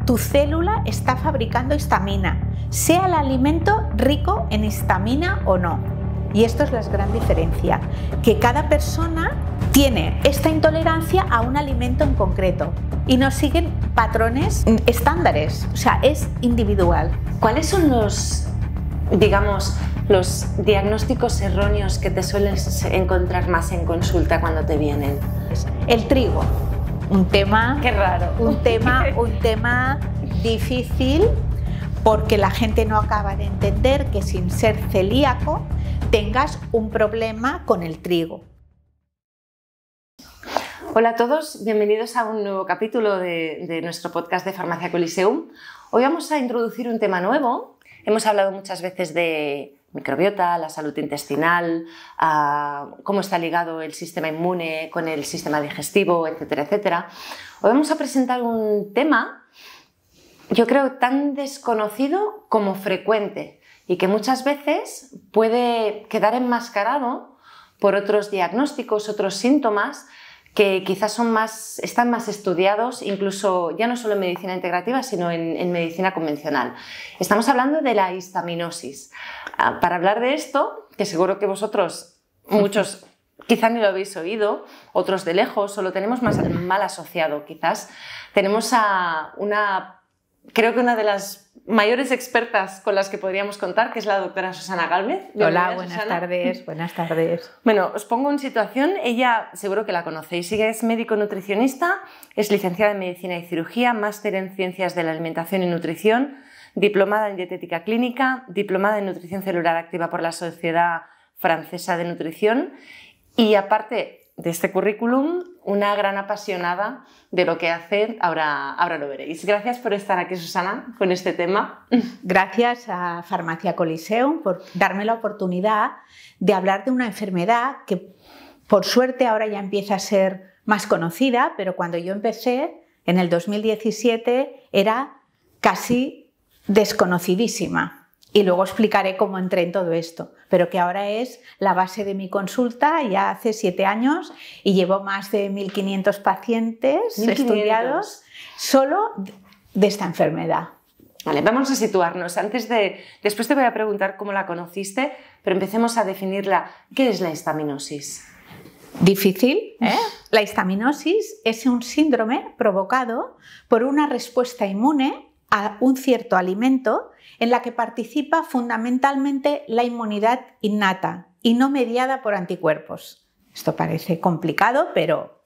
tu célula está fabricando histamina, sea el alimento rico en histamina o no. Y esto es la gran diferencia, que cada persona tiene esta intolerancia a un alimento en concreto y no siguen patrones estándares, o sea, es individual. ¿Cuáles son los diagnósticos erróneos que te sueles encontrar más en consulta cuando te vienen? El trigo, un tema... Qué raro. Un tema difícil porque la gente no acaba de entender que sin ser celíaco tengas un problema con el trigo. Hola a todos, bienvenidos a un nuevo capítulo de nuestro podcast de Farmacia Coliseum. Hoy vamos a introducir un tema nuevo. Hemos hablado muchas veces de microbiota, la salud intestinal, cómo está ligado el sistema inmune con el sistema digestivo, etcétera, etcétera. Hoy vamos a presentar un tema, yo creo, tan desconocido como frecuente y que muchas veces puede quedar enmascarado por otros diagnósticos, otros síntomas que quizás están más estudiados, incluso ya no solo en medicina integrativa, sino en medicina convencional. Estamos hablando de la histaminosis. Para hablar de esto, que seguro que vosotros, muchos, quizás ni lo habéis oído, otros de lejos, o lo tenemos más mal asociado, quizás, tenemos creo que una de las mayores expertas con las que podríamos contar, que es la doctora Susana Gálvez. Hola, buenas tardes, buenas tardes. Bueno, os pongo en situación, ella seguro que la conocéis, ella es médico nutricionista, es licenciada en Medicina y Cirugía, máster en Ciencias de la Alimentación y Nutrición, diplomada en Dietética Clínica, diplomada en Nutrición Celular Activa por la Sociedad Francesa de Nutrición y aparte de este currículum, una gran apasionada de lo que hace, ahora lo veréis. Gracias por estar aquí, Susana, con este tema. Gracias a Farmacia Coliseum por darme la oportunidad de hablar de una enfermedad que, por suerte, ahora ya empieza a ser más conocida, pero cuando yo empecé, en el 2017, era casi desconocidísima. Y luego explicaré cómo entré en todo esto, pero que ahora es la base de mi consulta, ya hace 7 años y llevo más de 1.500 pacientes estudiados solo de esta enfermedad. Vale, vamos a situarnos. Después te voy a preguntar cómo la conociste, pero empecemos a definirla. ¿Qué es la histaminosis? Difícil, ¿eh? La histaminosis es un síndrome provocado por una respuesta inmune a un cierto alimento en la que participa fundamentalmente la inmunidad innata y no mediada por anticuerpos. Esto parece complicado, pero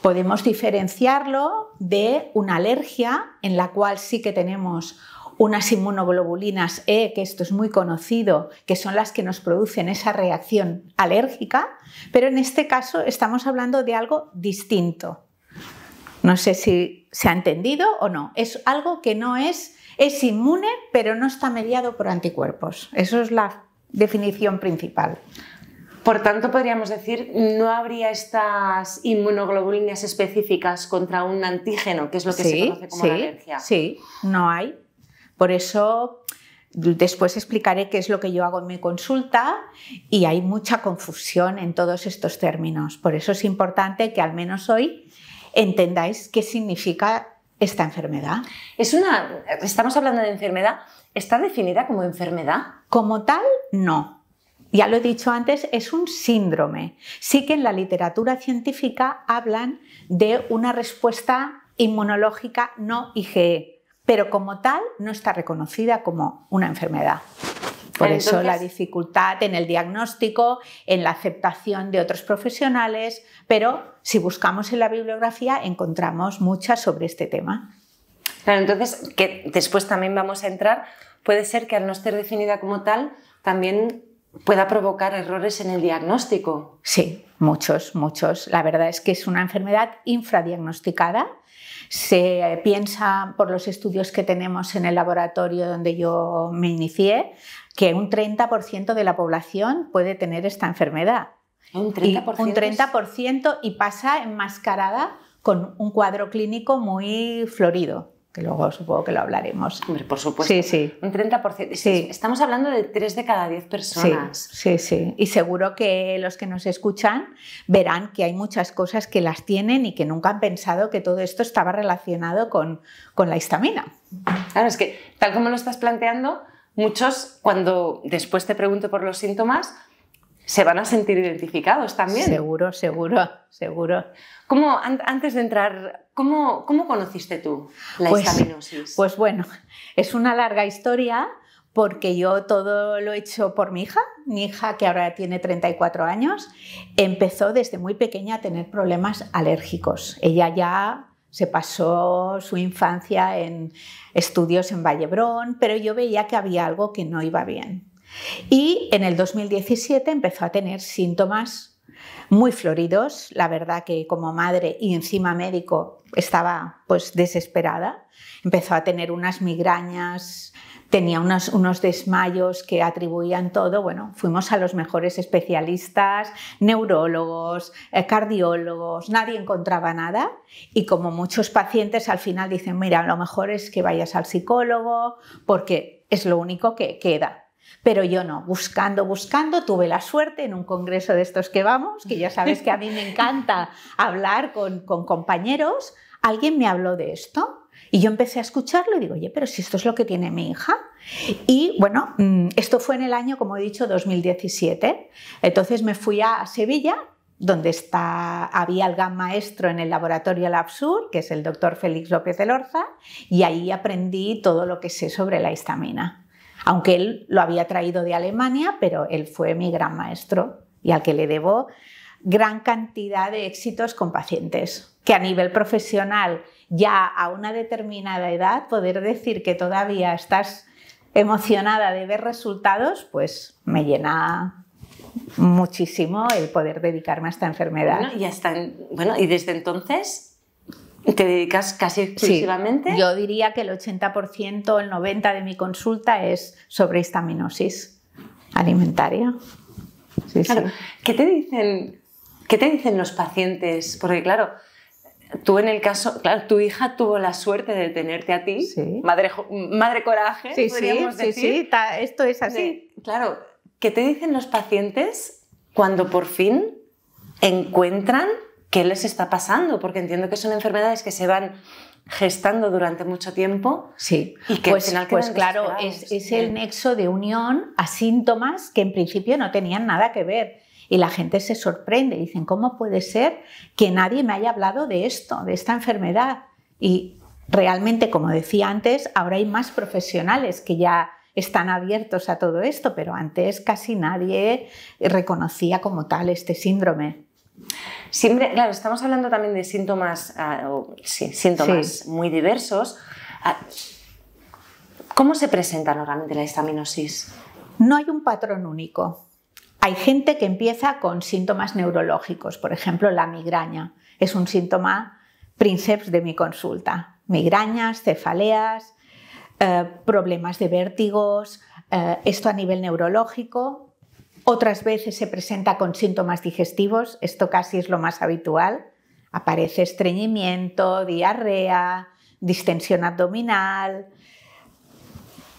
podemos diferenciarlo de una alergia en la cual sí que tenemos unas inmunoglobulinas E, que esto es muy conocido, que son las que nos producen esa reacción alérgica, pero en este caso estamos hablando de algo distinto. No sé si se ha entendido o no. Es algo que no es inmune, pero no está mediado por anticuerpos. Eso es la definición principal. Por tanto, podríamos decir, no habría estas inmunoglobulinas específicas contra un antígeno, que es lo que se conoce como la alergia. Sí, no hay. Por eso después explicaré qué es lo que yo hago en mi consulta y hay mucha confusión en todos estos términos. Por eso es importante que al menos hoy entendáis qué significa esta enfermedad. Estamos hablando de enfermedad. ¿Está definida como enfermedad? Como tal, no. Ya lo he dicho antes, es un síndrome. Sí que en la literatura científica hablan de una respuesta inmunológica no IgE, pero como tal no está reconocida como una enfermedad. Por eso la dificultad en el diagnóstico, en la aceptación de otros profesionales, pero si buscamos en la bibliografía encontramos muchas sobre este tema. Claro, entonces, que después también vamos a entrar, puede ser que al no ser definida como tal, también pueda provocar errores en el diagnóstico. Sí, muchos. La verdad es que es una enfermedad infradiagnosticada. Se piensa, por los estudios que tenemos en el laboratorio donde yo me inicié, que un 30% de la población puede tener esta enfermedad. ¿Un 30%? Un 30% y pasa enmascarada con un cuadro clínico muy florido. que luego supongo que lo hablaremos. Hombre, por supuesto. Sí, sí. Un 30%. Sí. Estamos hablando de 3 de cada 10 personas. Sí, sí, sí. Y seguro que los que nos escuchan verán que hay muchas cosas que las tienen y que nunca han pensado que todo esto estaba relacionado con la histamina. Claro, es que tal como lo estás planteando, muchos, cuando después te pregunto por los síntomas, se van a sentir identificados también. Seguro, seguro, seguro. Antes de entrar, ¿cómo conociste tú la histaminosis? Pues bueno, es una larga historia porque yo todo lo he hecho por mi hija que ahora tiene 34 años, empezó desde muy pequeña a tener problemas alérgicos. Ella ya se pasó su infancia en estudios en Vallebrón, pero yo veía que había algo que no iba bien. Y en el 2017 empezó a tener síntomas muy floridos. La verdad que como madre y encima médico estaba pues desesperada. Empezó a tener unas migrañas, tenía unos desmayos que atribuían todo. Bueno, fuimos a los mejores especialistas, neurólogos, cardiólogos, nadie encontraba nada. Y como muchos pacientes al final dicen, mira, lo mejor es que vayas al psicólogo porque es lo único que queda. Pero yo no, buscando, tuve la suerte en un congreso de estos que vamos, que ya sabes que a mí me encanta hablar con compañeros, alguien me habló de esto y yo empecé a escucharlo y digo, oye, pero si esto es lo que tiene mi hija. Y bueno, esto fue en el año, como he dicho, 2017. Entonces me fui a Sevilla, donde había el gran maestro en el laboratorio Labsur, que es el doctor Félix López Elorza, y ahí aprendí todo lo que sé sobre la histamina. Aunque él lo había traído de Alemania, pero él fue mi gran maestro y al que le debo gran cantidad de éxitos con pacientes. Que a nivel profesional, ya a una determinada edad, poder decir que todavía estás emocionada de ver resultados, pues me llena muchísimo el poder dedicarme a esta enfermedad. Y desde entonces ¿te dedicas casi exclusivamente? Sí, yo diría que el 80%, el 90% de mi consulta es sobre histaminosis alimentaria. Sí, claro. sí. ¿Qué te dicen los pacientes? Porque claro, tú en el caso, claro, tu hija tuvo la suerte de tenerte a ti, sí. madre coraje, sí, podríamos decir. Sí, esto es así. Claro, ¿qué te dicen los pacientes cuando por fin encuentran qué les está pasando? Porque entiendo que son enfermedades que se van gestando durante mucho tiempo. Sí, y que pues, al final pues claro, es el nexo de unión a síntomas que en principio no tenían nada que ver. Y la gente se sorprende, dicen, ¿cómo puede ser que nadie me haya hablado de esto, de esta enfermedad? Y realmente, como decía antes, ahora hay más profesionales que ya están abiertos a todo esto, pero antes casi nadie reconocía como tal este síndrome. Siempre, claro, estamos hablando también de síntomas, síntomas muy diversos. ¿Cómo se presenta normalmente la histaminosis? No hay un patrón único. Hay gente que empieza con síntomas neurológicos, por ejemplo, la migraña. Es un síntoma princeps de mi consulta. Migrañas, cefaleas, problemas de vértigos, esto a nivel neurológico. Otras veces se presenta con síntomas digestivos, esto casi es lo más habitual. Aparece estreñimiento, diarrea, distensión abdominal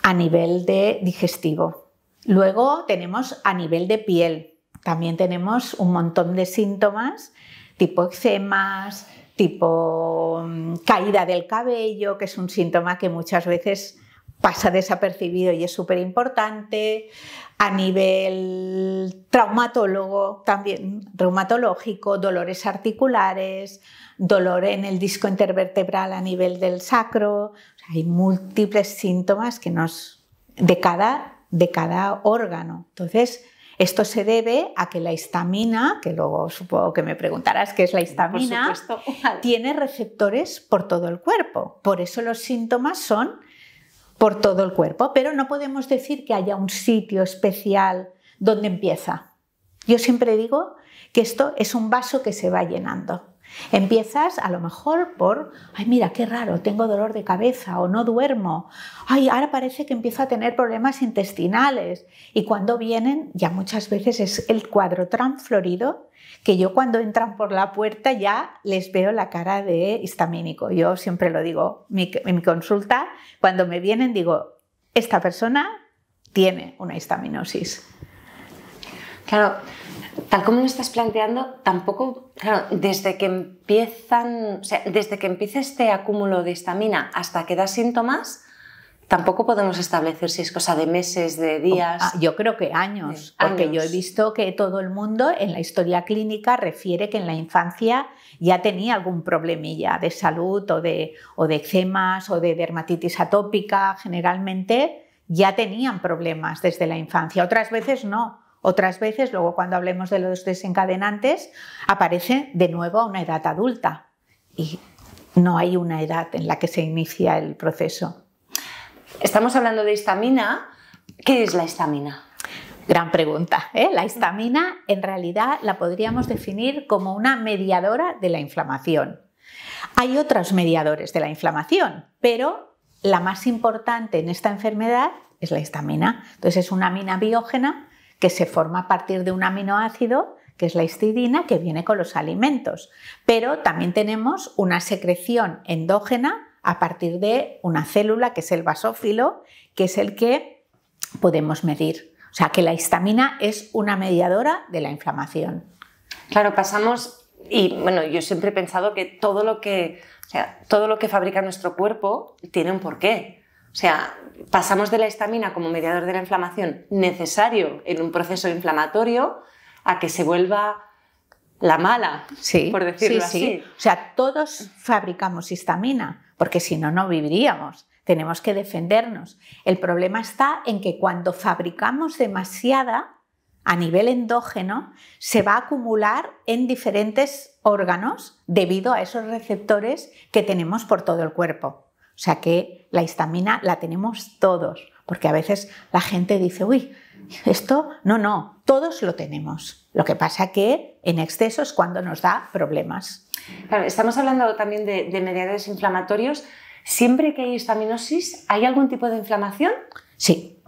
a nivel de digestivo. Luego tenemos a nivel de piel, también tenemos un montón de síntomas tipo eczemas, tipo caída del cabello, que es un síntoma que muchas veces pasa desapercibido y es súper importante. A nivel traumatólogo, también reumatológico, dolores articulares, dolor en el disco intervertebral a nivel del sacro. O sea, hay múltiples síntomas que de cada órgano. Entonces, esto se debe a que la histamina, que luego supongo que me preguntarás qué es la histamina, tiene receptores por todo el cuerpo. Por eso los síntomas son por todo el cuerpo, pero no podemos decir que haya un sitio especial donde empieza. Yo siempre digo que esto es un vaso que se va llenando. Empiezas a lo mejor por, ay, mira, qué raro, tengo dolor de cabeza o no duermo. Ay, ahora parece que empiezo a tener problemas intestinales. Y cuando vienen, ya muchas veces es el cuadro tan florido que yo cuando entran por la puerta ya les veo la cara de histamínico. Yo siempre lo digo en mi consulta, cuando me vienen digo, esta persona tiene una histaminosis. Claro, tal como lo estás planteando, tampoco, claro, desde que empieza este acúmulo de histamina hasta que da síntomas, tampoco podemos establecer si es cosa de meses, de días. Yo creo que años, porque yo he visto que todo el mundo en la historia clínica refiere que en la infancia ya tenía algún problemilla de salud o de eczemas o de dermatitis atópica. Generalmente ya tenían problemas desde la infancia, otras veces no. Otras veces, luego cuando hablemos de los desencadenantes, aparecen de nuevo a una edad adulta y no hay una edad en la que se inicia el proceso. Estamos hablando de histamina. ¿Qué es la histamina? Gran pregunta, ¿eh? La histamina en realidad la podríamos definir como una mediadora de la inflamación. Hay otros mediadores de la inflamación, pero la más importante en esta enfermedad es la histamina. Entonces es una amina biógena que se forma a partir de un aminoácido, que es la histidina, que viene con los alimentos. Pero también tenemos una secreción endógena a partir de una célula, que es el basófilo, que es el que podemos medir. O sea, que la histamina es una mediadora de la inflamación. Claro, pasamos, y bueno, yo siempre he pensado que todo lo que fabrica nuestro cuerpo tiene un porqué. O sea, pasamos de la histamina como mediador de la inflamación necesario en un proceso inflamatorio a que se vuelva la mala, sí, por decirlo así. Sí. O sea, todos fabricamos histamina, porque si no, no viviríamos. Tenemos que defendernos. El problema está en que cuando fabricamos demasiada a nivel endógeno, se va a acumular en diferentes órganos debido a esos receptores que tenemos por todo el cuerpo. O sea que la histamina la tenemos todos, porque a veces la gente dice, uy, esto no, todos lo tenemos. Lo que pasa que en exceso es cuando nos da problemas. Claro, estamos hablando también de mediadores inflamatorios. ¿Siempre que hay histaminosis hay algún tipo de inflamación? Sí.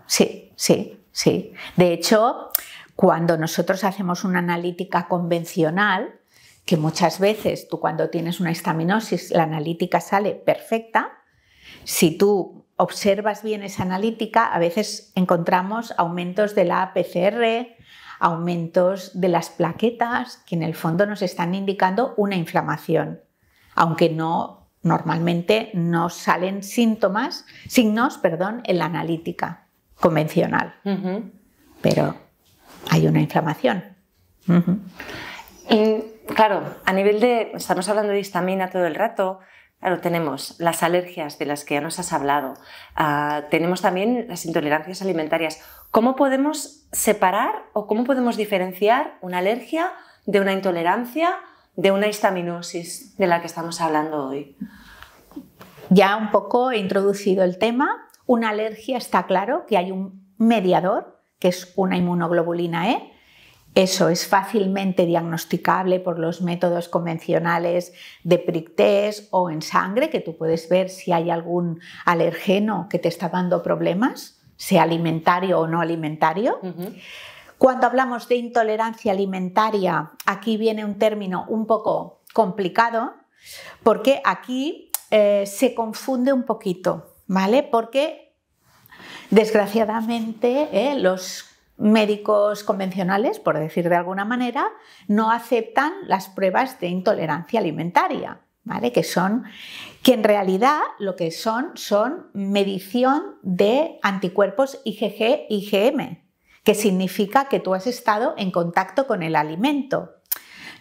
De hecho, cuando nosotros hacemos una analítica convencional, que muchas veces tú cuando tienes una histaminosis la analítica sale perfecta, si tú observas bien esa analítica, a veces encontramos aumentos de la PCR, aumentos de las plaquetas, que en el fondo nos están indicando una inflamación, aunque normalmente no salen signos en la analítica convencional, pero hay una inflamación. Y claro, estamos hablando de histamina todo el rato. Claro, tenemos las alergias de las que ya nos has hablado, tenemos también las intolerancias alimentarias. ¿Cómo podemos separar o cómo podemos diferenciar una alergia de una intolerancia, de una histaminosis de la que estamos hablando hoy? Ya un poco he introducido el tema. Una alergia está claro que hay un mediador, que es una inmunoglobulina E. Eso es fácilmente diagnosticable por los métodos convencionales de prick test o en sangre, que tú puedes ver si hay algún alergeno que te está dando problemas, sea alimentario o no alimentario. Cuando hablamos de intolerancia alimentaria, aquí viene un término un poco complicado, porque aquí se confunde un poquito, ¿vale? Porque desgraciadamente los médicos convencionales, por decir de alguna manera, no aceptan las pruebas de intolerancia alimentaria, ¿vale? Que en realidad lo que son medición de anticuerpos IgG, IgM, que significa que tú has estado en contacto con el alimento.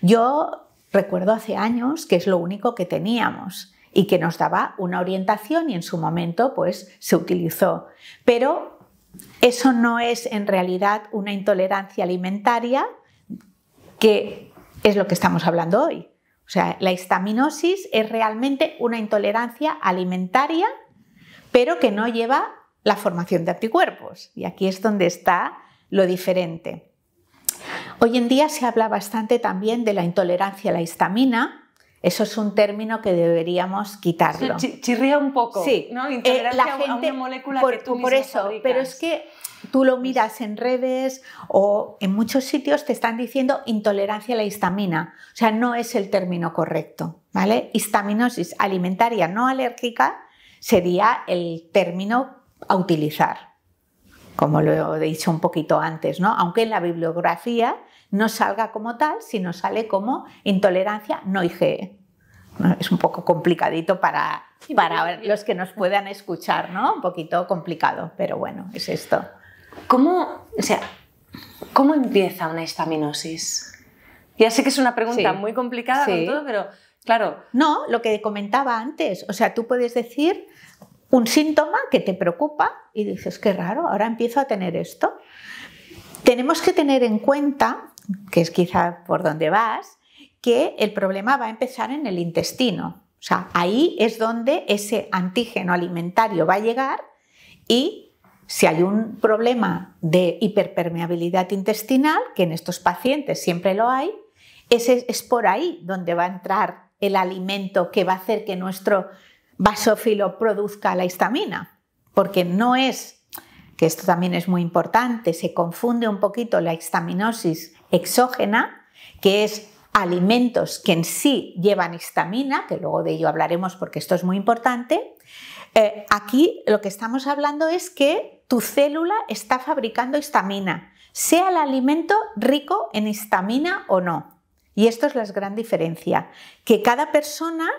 Yo recuerdo hace años que es lo único que teníamos y que nos daba una orientación y en su momento pues se utilizó, pero eso no es en realidad una intolerancia alimentaria, que es lo que estamos hablando hoy. O sea, la histaminosis es realmente una intolerancia alimentaria, pero que no lleva la formación de anticuerpos. Y aquí es donde está lo diferente. Hoy en día se habla bastante también de la intolerancia a la histamina, Eso es un término que deberíamos quitarlo. Chirría un poco, sí. ¿no? Intolerancia la gente, a una molécula que tú por misma eso, fabricas. pero es que tú lo miras en redes o en muchos sitios te están diciendo intolerancia a la histamina. O sea, no es el término correcto, ¿vale? Histaminosis alimentaria no alérgica sería el término a utilizar, como lo he dicho un poquito antes, ¿no? Aunque en la bibliografía no salga como tal, sino sale como intolerancia no IgE. Es un poco complicadito para los que nos puedan escuchar, ¿no? Un poquito complicado, pero bueno, es esto. ¿Cómo empieza una histaminosis? Ya sé que es una pregunta muy complicada con todo, pero claro. No, lo que comentaba antes, o sea, tú puedes decir un síntoma que te preocupa y dices, qué raro, ahora empiezo a tener esto. Tenemos que tener en cuenta, que es quizá por donde vas, que el problema va a empezar en el intestino. O sea, ahí es donde ese antígeno alimentario va a llegar y si hay un problema de hiperpermeabilidad intestinal, que en estos pacientes siempre lo hay, es por ahí donde va a entrar el alimento que va a hacer que nuestro basófilo produzca la histamina. Porque no es, que esto también es muy importante, se confunde un poquito la histaminosis exógena, que es alimentos que en sí llevan histamina, que luego de ello hablaremos porque esto es muy importante. Aquí lo que estamos hablando es que tu célula está fabricando histamina, sea el alimento rico en histamina o no. Y esto es la gran diferencia, que cada persona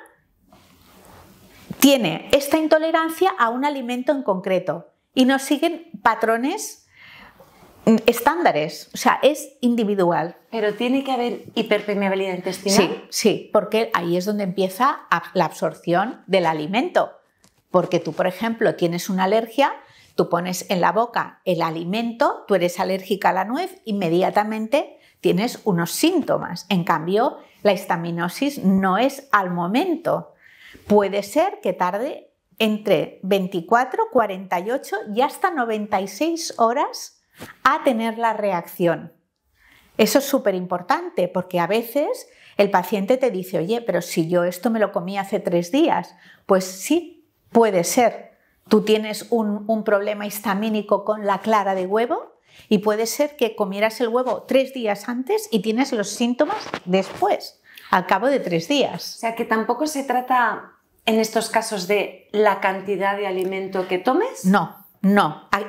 tiene esta intolerancia a un alimento en concreto y no siguen patrones estándares, o sea, es individual. Pero tiene que haber hiperpermeabilidad intestinal. Sí, porque ahí es donde empieza la absorción del alimento. Porque tú, por ejemplo, tienes una alergia, tú pones en la boca el alimento, tú eres alérgica a la nuez, inmediatamente tienes unos síntomas. En cambio, la histaminosis no es al momento. Puede ser que tarde entre 24, 48 y hasta 96 horas a tener la reacción. Eso es súper importante porque a veces el paciente te dice, oye, pero si yo esto me lo comí hace 3 días, pues sí, puede ser. Tú tienes un problema histamínico con la clara de huevo y puede ser que comieras el huevo 3 días antes y tienes los síntomas después, al cabo de 3 días. O sea, que tampoco se trata en estos casos de la cantidad de alimento que tomes. No.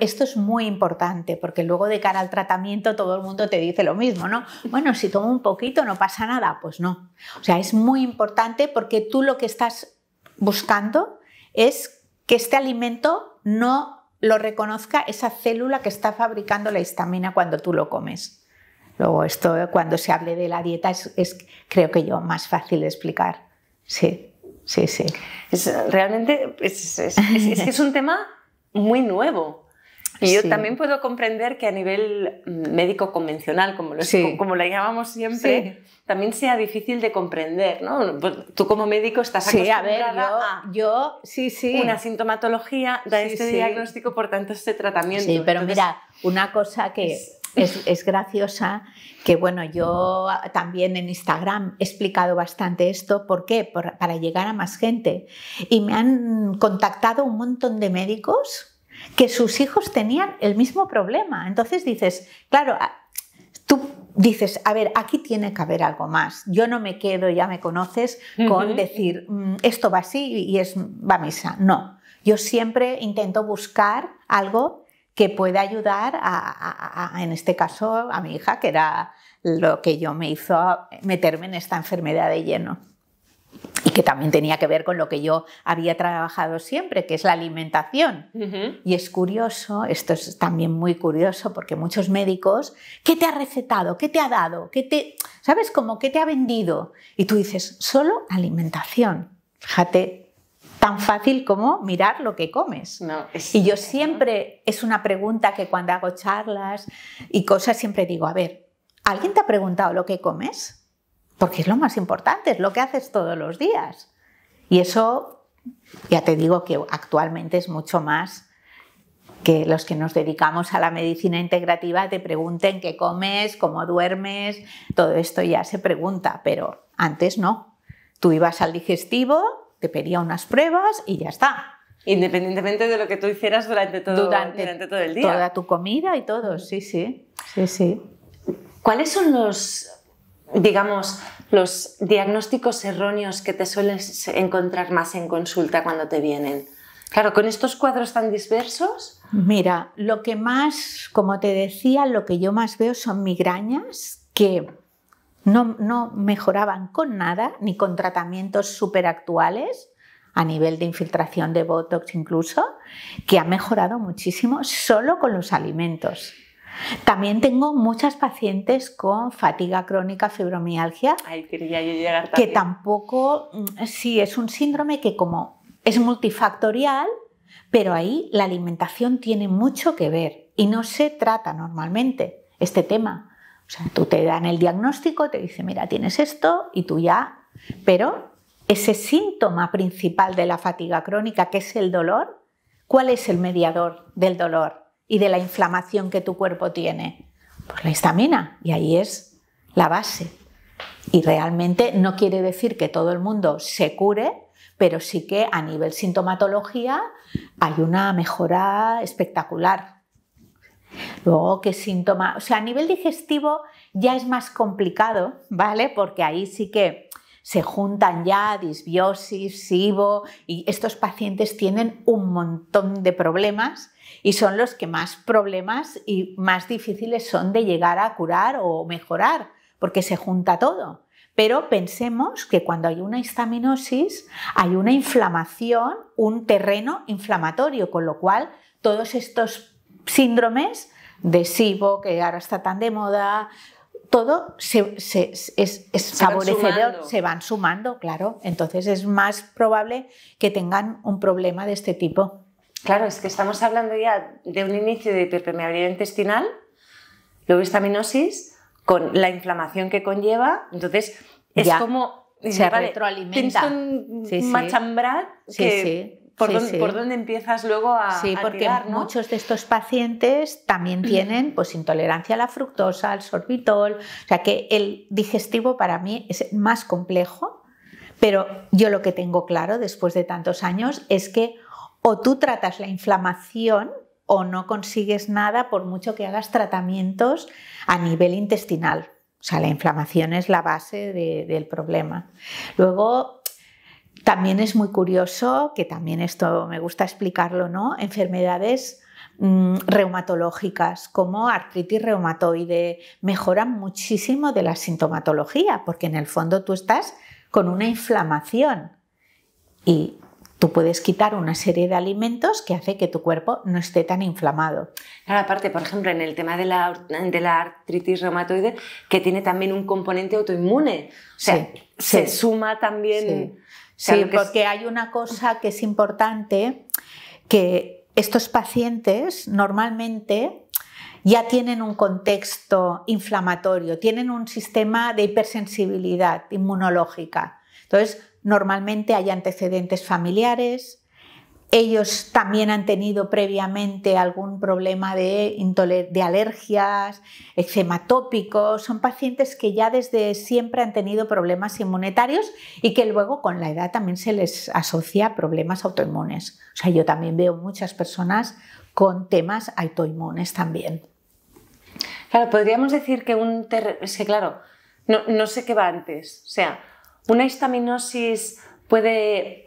Esto es muy importante porque luego de cara al tratamiento todo el mundo te dice lo mismo, ¿no? Bueno, si tomo un poquito no pasa nada, pues no. O sea, es muy importante porque tú lo que estás buscando es que este alimento no lo reconozca esa célula que está fabricando la histamina cuando tú lo comes. Luego esto cuando se hable de la dieta es creo que yo más fácil de explicar. Sí. Realmente es un tema muy nuevo. Y yo también puedo comprender que a nivel médico convencional, como lo llamamos siempre, también sea difícil de comprender, ¿no? Tú como médico estás acostumbrada a una sintomatología, da este diagnóstico, por tanto este tratamiento. Sí, pero entonces, mira, una cosa que es graciosa, que bueno, yo también en Instagram he explicado bastante esto. ¿Por qué? Para llegar a más gente. Y me han contactado un montón de médicos que sus hijos tenían el mismo problema. Entonces dices, claro, tú dices, a ver, aquí tiene que haber algo más. Yo no me quedo, ya me conoces, con decir, esto va así y va a misa. No, yo siempre intento buscar algo que pueda ayudar en este caso, a mi hija, que era lo que yo me hizo meterme en esta enfermedad de lleno. Y que también tenía que ver con lo que yo había trabajado siempre, que es la alimentación. Y es curioso, esto es también muy curioso, porque muchos médicos, ¿qué te ha recetado? ¿Qué te ha dado? ¿Sabes? Como ¿qué te ha vendido? Y tú dices, solo alimentación. Fíjate, tan fácil como mirar lo que comes. Y yo siempre, es una pregunta que cuando hago charlas y cosas siempre digo, a ver, ¿alguien te ha preguntado lo que comes? Porque es lo más importante, es lo que haces todos los días. Y eso, ya te digo que actualmente es mucho más que los que nos dedicamos a la medicina integrativa te pregunten qué comes, cómo duermes, todo esto ya se pregunta, pero antes no. tú ibas al digestivo, te pedía unas pruebas y ya está. Independientemente de lo que tú hicieras durante todo el día. Toda tu comida y todo, sí. ¿Cuáles son los diagnósticos erróneos que te sueles encontrar más en consulta cuando te vienen? Claro, con estos cuadros tan dispersos. Mira, lo que más, como te decía, lo que yo más veo son migrañas que no mejoraban con nada, ni con tratamientos súper actuales, a nivel de infiltración de Botox incluso, que ha mejorado muchísimo solo con los alimentos. También tengo muchas pacientes con fatiga crónica, fibromialgia, Quería yo llegar que tampoco, sí, es un síndrome que como es multifactorial, pero ahí la alimentación tiene mucho que ver y no se trata normalmente este tema. O sea, tú te dan el diagnóstico, te dicen, mira, tienes esto y tú ya, pero ese síntoma principal de la fatiga crónica, que es el dolor, ¿cuál es el mediador del dolor y de la inflamación que tu cuerpo tiene? Pues la histamina, y ahí es la base. Y realmente no quiere decir que todo el mundo se cure, pero sí que a nivel sintomatología hay una mejora espectacular. Luego, ¿qué síntoma? O sea, a nivel digestivo ya es más complicado, ¿vale? Porque ahí sí que se juntan ya disbiosis, SIBO, y estos pacientes tienen un montón de problemas y son los que más problemas y más difíciles son de llegar a curar o mejorar, porque se junta todo. Pero pensemos que cuando hay una histaminosis hay una inflamación, un terreno inflamatorio, con lo cual todos estos síndromes de SIBO, que ahora está tan de moda, todo es favorecedor, se van sumando, claro. Entonces es más probable que tengan un problema de este tipo. Claro, es que estamos hablando ya de un inicio de hiperpermeabilidad intestinal, luego histaminosis, con la inflamación que conlleva, entonces es ya, como... se retroalimenta. Tienes un machambrar que... ¿Por dónde empiezas luego a porque tirar, ¿no? Muchos de estos pacientes también tienen pues, intolerancia a la fructosa, al sorbitol, o sea que el digestivo para mí es más complejo, pero yo lo que tengo claro después de tantos años es que o tú tratas la inflamación o no consigues nada por mucho que hagas tratamientos a nivel intestinal. O sea, la inflamación es la base del problema. Luego, también es muy curioso, que también esto me gusta explicarlo, ¿no? Enfermedades reumatológicas como artritis reumatoide mejoran muchísimo de la sintomatología, porque en el fondo tú estás con una inflamación y tú puedes quitar una serie de alimentos que hace que tu cuerpo no esté tan inflamado. Claro, aparte, por ejemplo, en el tema de la artritis reumatoide, que tiene también un componente autoinmune. O sea, se suma también... Sí, porque hay una cosa que es importante, que estos pacientes normalmente ya tienen un contexto inflamatorio, tienen un sistema de hipersensibilidad inmunológica. Entonces, normalmente hay antecedentes familiares, ellos también han tenido previamente algún problema de alergias, eczema tópico. Son pacientes que ya desde siempre han tenido problemas inmunitarios y que luego con la edad también se les asocia a problemas autoinmunes. O sea, yo también veo muchas personas con temas autoinmunes también. Claro, podríamos decir que es que claro, no sé qué va antes. O sea, una histaminosis puede...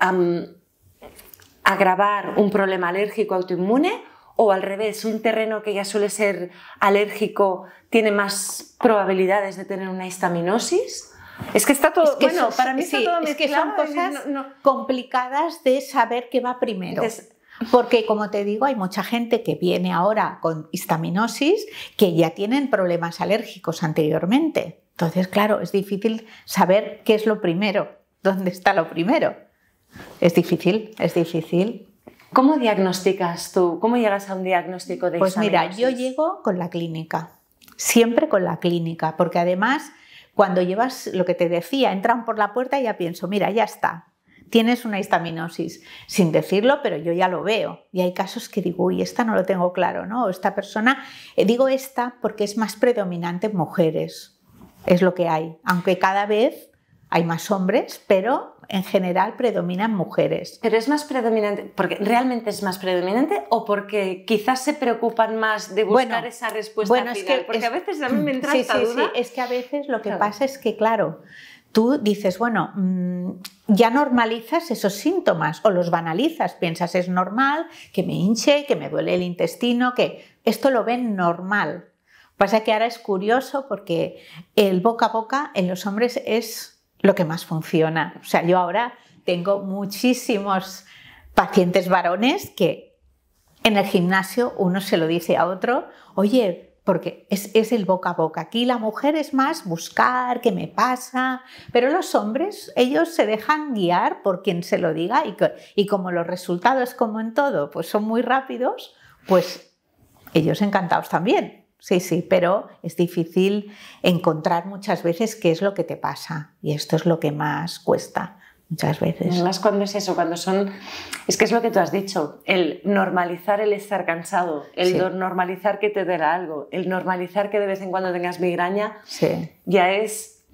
agravar un problema alérgico autoinmune, o al revés, un terreno que ya suele ser alérgico tiene más probabilidades de tener una histaminosis. Es que está todo, para mí está todo mezclado. Es que son cosas complicadas de saber qué va primero. Porque, como te digo, hay mucha gente que viene ahora con histaminosis que ya tienen problemas alérgicos anteriormente. Entonces, claro, es difícil saber qué es lo primero, dónde está lo primero. Es difícil, es difícil. ¿Cómo diagnosticas tú? ¿Cómo llegas a un diagnóstico de histaminosis? Pues mira, yo llego con la clínica, siempre con la clínica, porque además cuando llevas lo que te decía, entran por la puerta y ya pienso, mira, ya está, tienes una histaminosis, sin decirlo, pero yo ya lo veo. Y hay casos que digo, uy, esta no lo tengo claro, ¿no? O esta persona, digo esta porque es más predominante en mujeres, es lo que hay, aunque cada vez hay más hombres, pero en general predominan mujeres. ¿Pero es más predominante, porque realmente es más predominante o porque quizás se preocupan más de buscar esa respuesta final? Es que porque a veces a mí me entra esta duda. Sí, es que a veces lo que pasa es que, claro, tú dices, bueno, ya normalizas esos síntomas o los banalizas, piensas es normal que me hinche, que me duele el intestino, que esto lo ven normal. Pasa que ahora es curioso porque el boca a boca en los hombres es lo que más funciona. O sea, yo ahora tengo muchísimos pacientes varones que en el gimnasio uno se lo dice a otro, oye, porque es el boca a boca. Aquí la mujer es más buscar qué me pasa, pero los hombres, ellos se dejan guiar por quien se lo diga y como los resultados, como en todo, pues son muy rápidos, pues ellos encantados también. Sí, pero es difícil encontrar muchas veces qué es lo que te pasa y esto es lo que más cuesta muchas veces. Más cuando es eso, cuando son... Es que es lo que tú has dicho, el normalizar el estar cansado, el normalizar que te duela algo, el normalizar que de vez en cuando tengas migraña, ya es...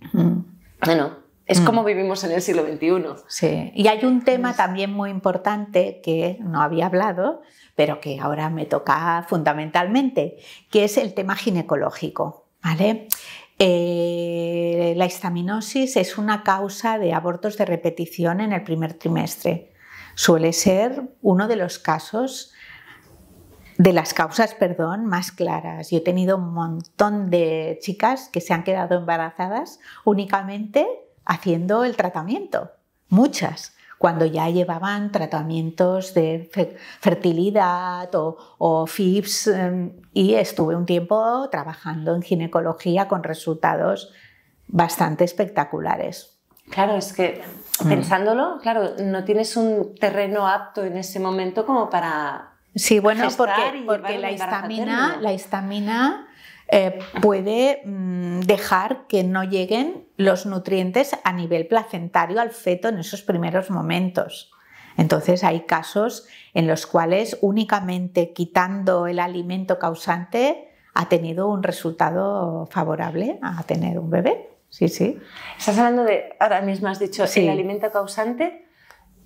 Bueno, es como vivimos en el siglo XXI. Sí, y hay un tema también muy importante que no había hablado, pero que ahora me toca fundamentalmente, que es el tema ginecológico, ¿vale? La histaminosis es una causa de abortos de repetición en el primer trimestre. Suele ser uno de los casos, de las causas, más claras. Yo he tenido un montón de chicas que se han quedado embarazadas únicamente haciendo el tratamiento, muchas, cuando ya llevaban tratamientos de fertilidad o FIPS y estuve un tiempo trabajando en ginecología con resultados bastante espectaculares. Claro, es que pensándolo, claro, no tienes un terreno apto en ese momento como para porque la histamina puede dejar que no lleguen los nutrientes a nivel placentario al feto en esos primeros momentos. Entonces hay casos en los cuales únicamente quitando el alimento causante ha tenido un resultado favorable a tener un bebé. Sí. Estás hablando de, ahora mismo has dicho, el alimento causante.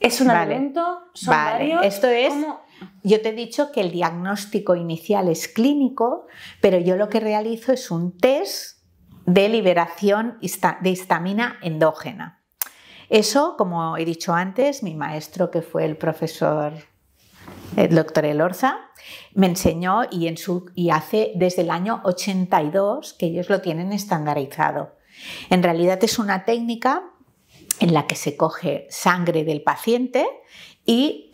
¿Es un alimento? ¿Son varios? Esto es... Yo te he dicho que el diagnóstico inicial es clínico, pero yo lo que realizo es un test de liberación de histamina endógena. Eso, como he dicho antes, mi maestro, que fue el doctor Elorza, me enseñó y hace desde el año 82 que ellos lo tienen estandarizado. En realidad es una técnica en la que se coge sangre del paciente y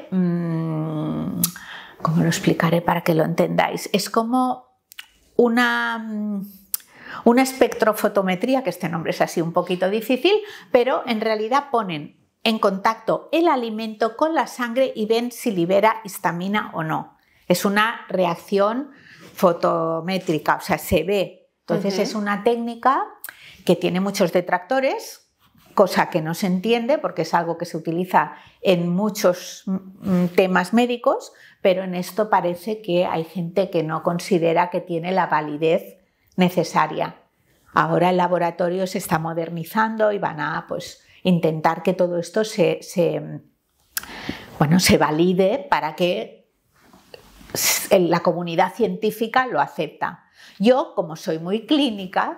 ¿cómo lo explicaré para que lo entendáis? Es como una espectrofotometría, que este nombre es así un poquito difícil, pero en realidad ponen en contacto el alimento con la sangre y ven si libera histamina o no. Es una reacción fotométrica, o sea, se ve. Entonces es una técnica que tiene muchos detractores, cosa que no se entiende porque es algo que se utiliza en muchos temas médicos, pero en esto parece que hay gente que no considera que tiene la validez necesaria. Ahora el laboratorio se está modernizando y van a intentar que todo esto se valide para que la comunidad científica lo acepta. Yo, como soy muy clínica,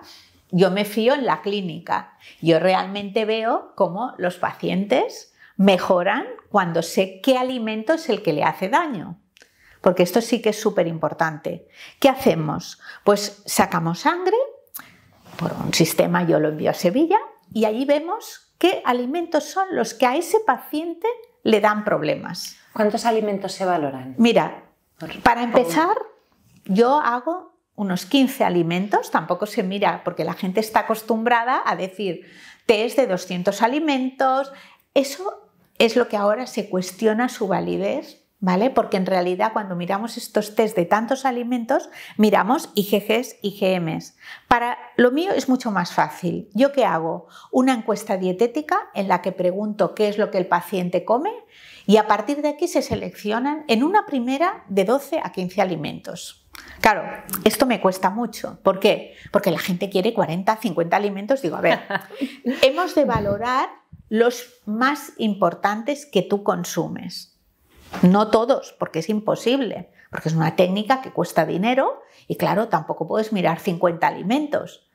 yo me fío en la clínica. Yo realmente veo cómo los pacientes mejoran cuando sé qué alimento es el que le hace daño. Porque esto sí que es súper importante. ¿Qué hacemos? Pues sacamos sangre por un sistema, yo lo envío a Sevilla, y allí vemos qué alimentos son los que a ese paciente le dan problemas. ¿Cuántos alimentos se valoran? Mira, para empezar, yo hago unos 15 alimentos, tampoco se mira porque la gente está acostumbrada a decir test de 200 alimentos, eso es lo que ahora se cuestiona su validez, ¿vale? Porque en realidad cuando miramos estos test de tantos alimentos, miramos IgGs y IgMs. Para lo mío es mucho más fácil. ¿Yo qué hago? Una encuesta dietética en la que pregunto qué es lo que el paciente come y a partir de aquí se seleccionan en una primera de 12 a 15 alimentos. Claro, esto me cuesta mucho. ¿Por qué? Porque la gente quiere 40, 50 alimentos. Digo, a ver, hemos de valorar los más importantes que tú consumes. No todos, porque es imposible, porque es una técnica que cuesta dinero y claro, tampoco puedes mirar 50 alimentos.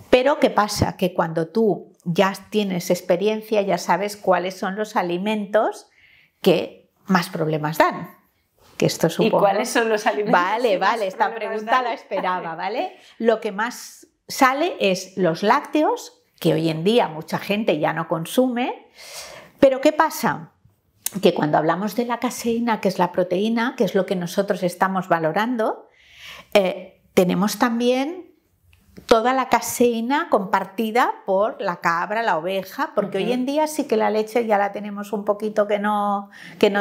Pero ¿qué pasa? Que cuando tú ya tienes experiencia, ya sabes cuáles son los alimentos que más problemas dan. Que esto supongo... ¿Y cuáles son los alimentos? Vale, esta pregunta la esperaba, ¿vale? Lo que más sale es los lácteos, que hoy en día mucha gente ya no consume. Pero ¿qué pasa? Que cuando hablamos de la caseína, que es la proteína, que es lo que nosotros estamos valorando, tenemos también toda la caseína compartida por la cabra, la oveja, porque hoy en día sí que la leche ya la tenemos un poquito que no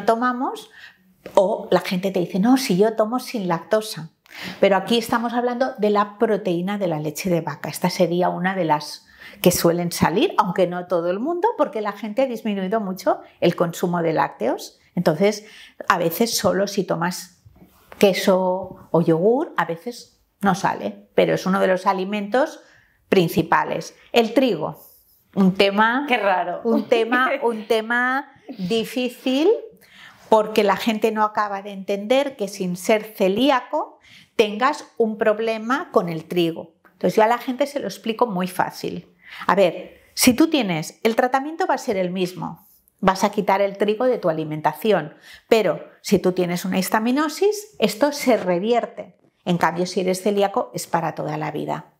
tomamos, o la gente te dice, no, si yo tomo sin lactosa. Pero aquí estamos hablando de la proteína de la leche de vaca. Esta sería una de las que suelen salir, aunque no todo el mundo, porque la gente ha disminuido mucho el consumo de lácteos. Entonces, a veces solo si tomas queso o yogur, a veces no sale, pero es uno de los alimentos principales. El trigo, un tema... Qué raro. Un tema difícil, porque la gente no acaba de entender que sin ser celíaco tengas un problema con el trigo. Entonces yo a la gente se lo explico muy fácil. A ver, si tú tienes, el tratamiento va a ser el mismo, vas a quitar el trigo de tu alimentación, pero si tú tienes una histaminosis, esto se revierte. En cambio, si eres celíaco, es para toda la vida.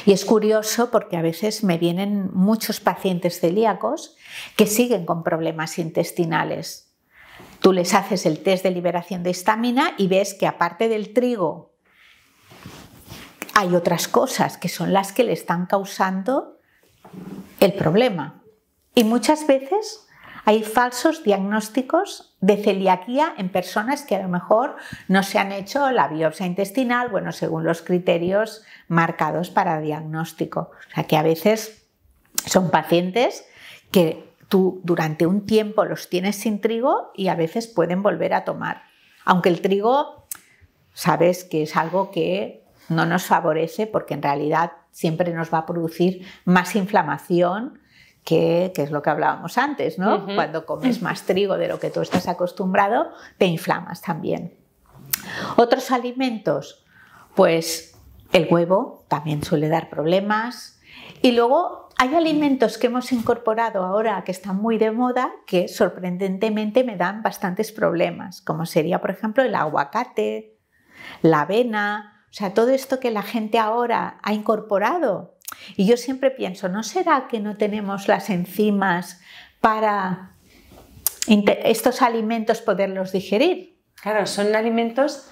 Y es curioso porque a veces me vienen muchos pacientes celíacos que siguen con problemas intestinales. Tú les haces el test de liberación de histamina y ves que aparte del trigo hay otras cosas que son las que le están causando el problema. Y muchas veces hay falsos diagnósticos de celiaquía en personas que a lo mejor no se han hecho la biopsia intestinal, bueno, según los criterios marcados para diagnóstico. O sea que a veces son pacientes que tú durante un tiempo los tienes sin trigo y a veces pueden volver a tomar. Aunque el trigo, sabes que es algo que no nos favorece porque en realidad siempre nos va a producir más inflamación, que es lo que hablábamos antes, ¿no? Cuando comes más trigo de lo que tú estás acostumbrado, te inflamas también. Otros alimentos, pues el huevo también suele dar problemas. Y luego hay alimentos que hemos incorporado ahora que están muy de moda que sorprendentemente me dan bastantes problemas, como sería, por ejemplo, el aguacate, la avena. O sea, todo esto que la gente ahora ha incorporado. Y yo siempre pienso, ¿no será que no tenemos las enzimas para estos alimentos poderlos digerir? Claro, son alimentos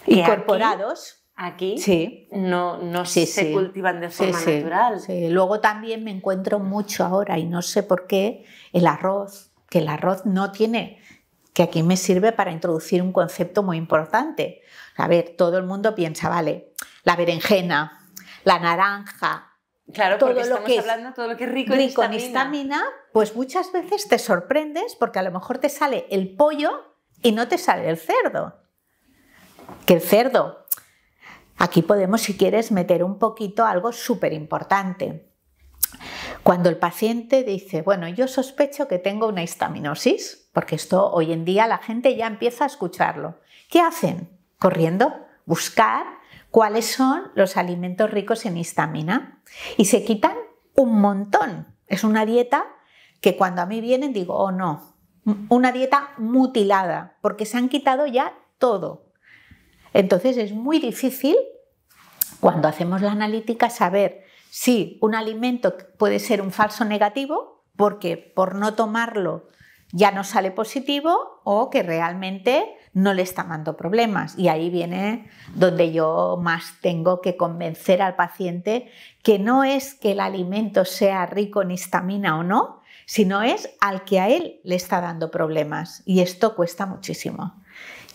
incorporados. Aquí sí. no se cultivan de forma natural. Sí. Luego también me encuentro mucho ahora, y no sé por qué, el arroz. Que el arroz no tiene, que aquí me sirve para introducir un concepto muy importante. A ver, todo el mundo piensa, vale, la berenjena, la naranja, claro, porque estamos hablando de todo lo que es rico en histamina, pues muchas veces te sorprendes porque a lo mejor te sale el pollo y no te sale el cerdo. Que el cerdo, aquí podemos, si quieres, meter un poquito algo súper importante. Cuando el paciente dice, bueno, yo sospecho que tengo una histaminosis, porque esto hoy en día la gente ya empieza a escucharlo, ¿qué hacen? Corriendo, buscar cuáles son los alimentos ricos en histamina y se quitan un montón. Es una dieta que cuando a mí vienen digo, oh no, una dieta mutilada, porque se han quitado ya todo. Entonces es muy difícil cuando hacemos la analítica saber si un alimento puede ser un falso negativo, porque por no tomarlo ya no sale positivo, o que realmente no le está dando problemas. Y ahí viene donde yo más tengo que convencer al paciente que no es que el alimento sea rico en histamina o no, sino es al que a él le está dando problemas. Y esto cuesta muchísimo.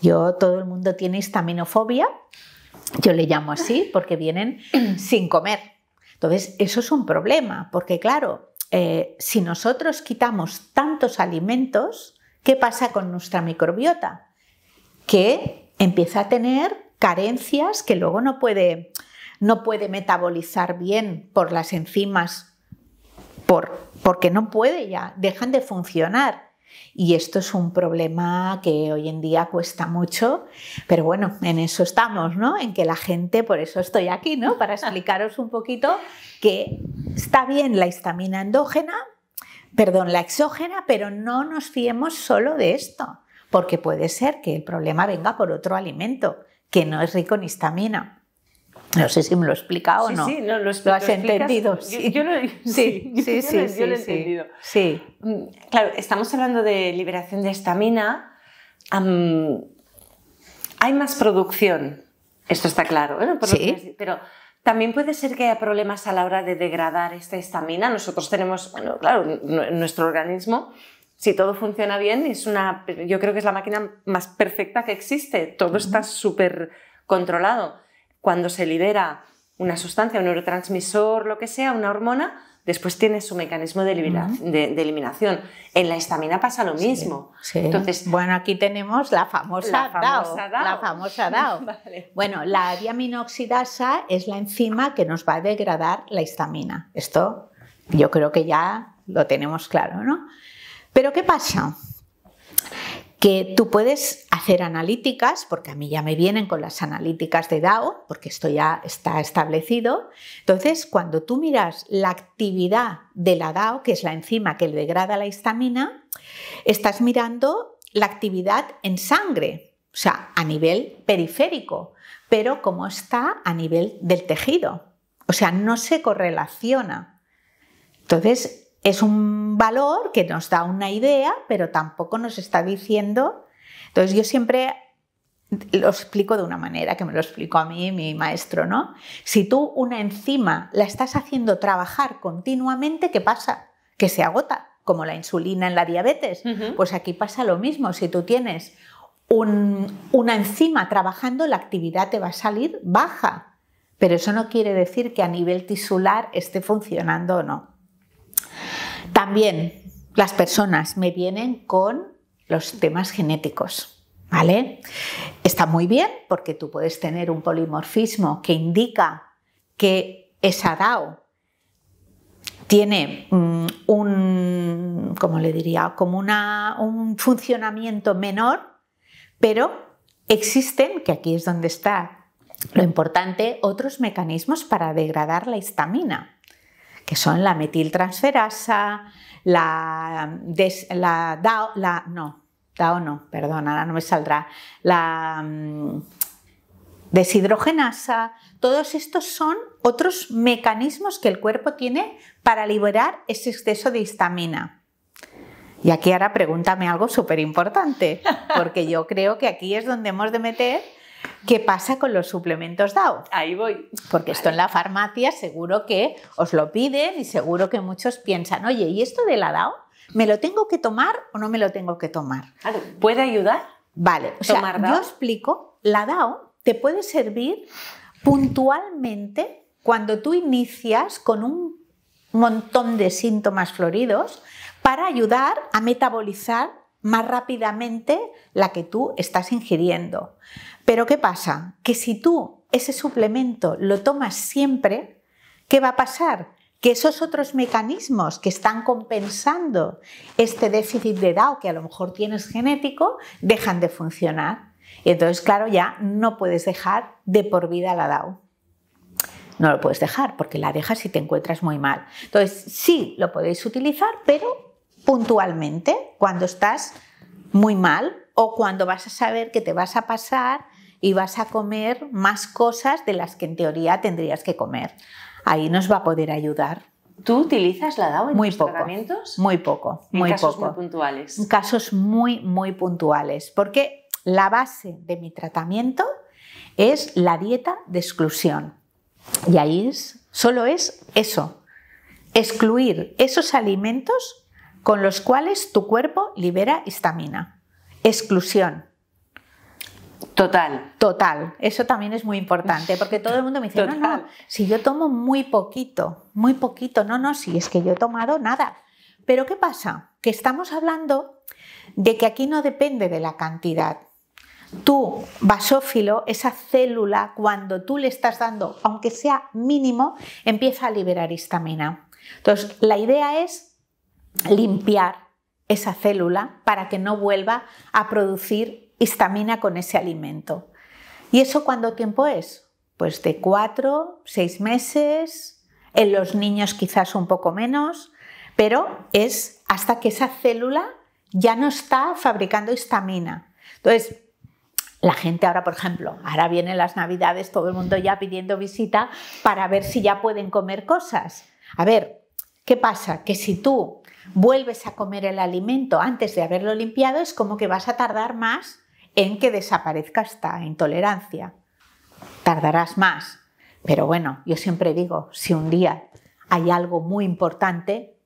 Todo el mundo tiene histaminofobia, yo le llamo así porque vienen sin comer. Entonces eso es un problema, porque claro, si nosotros quitamos tantos alimentos, ¿qué pasa con nuestra microbiota? Que empieza a tener carencias que luego no puede metabolizar bien por las enzimas, porque no puede ya, dejan de funcionar. Y esto es un problema que hoy en día cuesta mucho, pero bueno, en eso estamos, ¿no? En que la gente, por eso estoy aquí, ¿no? Para explicaros un poquito que está bien la histamina endógena, la exógena, pero no nos fiemos solo de esto, porque puede ser que el problema venga por otro alimento que no es rico en histamina. No sé si me lo he explicado o no. Sí, no, ¿Lo has entendido? Sí. Yo lo he entendido. Sí. Claro, estamos hablando de liberación de histamina. Hay más producción, esto está claro, ¿no? Sí. Pero también puede ser que haya problemas a la hora de degradar esta histamina. Nosotros tenemos, bueno, claro, nuestro organismo, si todo funciona bien, yo creo que es la máquina más perfecta que existe. Todo está súper controlado. Cuando se libera una sustancia, un neurotransmisor, lo que sea, una hormona, después tiene su mecanismo de eliminación. En la histamina pasa lo mismo. Sí. Entonces, bueno, aquí tenemos la famosa DAO. Vale. Bueno, la diaminoxidasa es la enzima que nos va a degradar la histamina. Esto yo creo que ya lo tenemos claro, ¿no? Pero ¿qué pasa? Que tú puedes hacer analíticas, porque a mí ya me vienen con las analíticas de DAO, porque esto ya está establecido. Entonces, cuando tú miras la actividad de la DAO, que es la enzima que degrada la histamina, estás mirando la actividad en sangre, o sea, a nivel periférico, pero cómo está a nivel del tejido. O sea, no se correlaciona. Entonces, es un valor que nos da una idea, pero tampoco nos está diciendo. Entonces yo siempre lo explico de una manera, que me lo explicó a mí mi maestro, ¿no? Si tú una enzima la estás haciendo trabajar continuamente, ¿qué pasa? Que se agota, como la insulina en la diabetes. Pues aquí pasa lo mismo. Si tú tienes una enzima trabajando, la actividad te va a salir baja. Pero eso no quiere decir que a nivel tisular esté funcionando o no. También las personas me vienen con los temas genéticos, ¿vale? Está muy bien porque tú puedes tener un polimorfismo que indica que esa DAO tiene ¿cómo le diría? Como un funcionamiento menor, pero existen, que aquí es donde está lo importante, otros mecanismos para degradar la histamina, que son la metiltransferasa, la deshidrogenasa. Todos estos son otros mecanismos que el cuerpo tiene para liberar ese exceso de histamina. Y aquí ahora pregúntame algo súper importante, porque yo creo que aquí es donde hemos de meter qué pasa con los suplementos DAO. Ahí voy. Porque esto en la farmacia seguro que os lo piden y seguro que muchos piensan, oye, ¿y esto de la DAO? ¿Me lo tengo que tomar o no me lo tengo que tomar? Claro, ¿puede ayudar? Vale, o sea, yo explico, la DAO te puede servir puntualmente cuando tú inicias con un montón de síntomas floridos para ayudar a metabolizar más rápidamente la que tú estás ingiriendo. Pero ¿qué pasa? Que si tú ese suplemento lo tomas siempre, ¿qué va a pasar? Que esos otros mecanismos que están compensando este déficit de DAO que a lo mejor tienes genético, dejan de funcionar. Y entonces, claro, ya no puedes dejar de por vida la DAO. No lo puedes dejar porque la dejas si te encuentras muy mal. Entonces, sí lo podéis utilizar, pero puntualmente, cuando estás muy mal o cuando vas a saber que te vas a pasar y vas a comer más cosas de las que en teoría tendrías que comer. Ahí nos va a poder ayudar. ¿Tú utilizas la DAO en muy tus poco, tratamientos? Muy poco. En muy casos poco. muy puntuales. Casos muy, muy puntuales. Porque la base de mi tratamiento es la dieta de exclusión. Y ahí solo es eso. Excluir esos alimentos con los cuales tu cuerpo libera histamina. Exclusión. Total. Eso también es muy importante porque todo el mundo me dice, no, si yo tomo muy poquito, no, si es que yo he tomado nada. Pero ¿qué pasa? Que estamos hablando de que aquí no depende de la cantidad. tu basófilo, esa célula, cuando tú le estás dando, aunque sea mínimo, empieza a liberar histamina. Entonces, la idea es limpiar esa célula para que no vuelva a producir histamina con ese alimento. ¿Y eso cuánto tiempo es? Pues de 4, 6 meses, en los niños quizás un poco menos, pero es hasta que esa célula ya no está fabricando histamina. Entonces, la gente ahora, por ejemplo, ahora vienen las Navidades, todo el mundo ya pidiendo visita para ver si ya pueden comer cosas. A ver, ¿qué pasa? Que si tú vuelves a comer el alimento antes de haberlo limpiado, es como que vas a tardar más en que desaparezca esta intolerancia. Tardarás más. Pero bueno, yo siempre digo, si un día hay algo muy importante,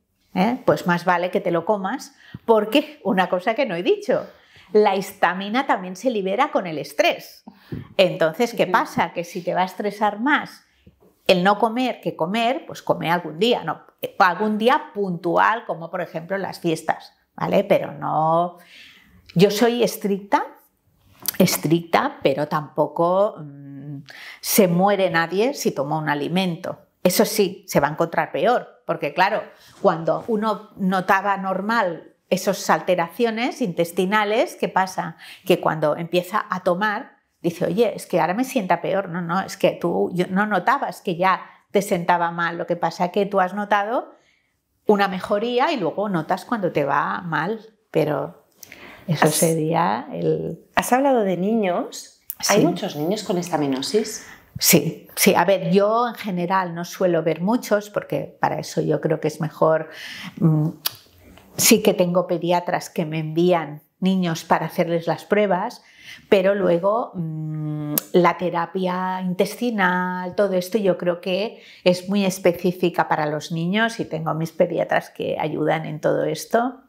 pues más vale que te lo comas, porque una cosa que no he dicho, la histamina también se libera con el estrés. Entonces, ¿qué pasa? Que si te va a estresar más el no comer que comer, pues come algún día, no, algún día puntual, como por ejemplo en las fiestas, ¿vale? Pero no, yo soy estricta, pero tampoco se muere nadie si toma un alimento. Eso sí, se va a encontrar peor, porque claro, cuando uno notaba normal esas alteraciones intestinales, ¿qué pasa? Que cuando empieza a tomar, dice, oye, es que ahora me sienta peor. No, es que tú no notabas que ya te sentaba mal. Lo que pasa es que tú has notado una mejoría y luego notas cuando te va mal. Pero eso sería el... ¿Has hablado de niños? Sí. ¿Hay muchos niños con histaminosis? Sí. A ver, yo en general no suelo ver muchos porque para eso yo creo que es mejor... Sí que tengo pediatras que me envían niños para hacerles las pruebas, pero luego la terapia intestinal, todo esto yo creo que es muy específica para los niños y tengo mis pediatras que ayudan en todo esto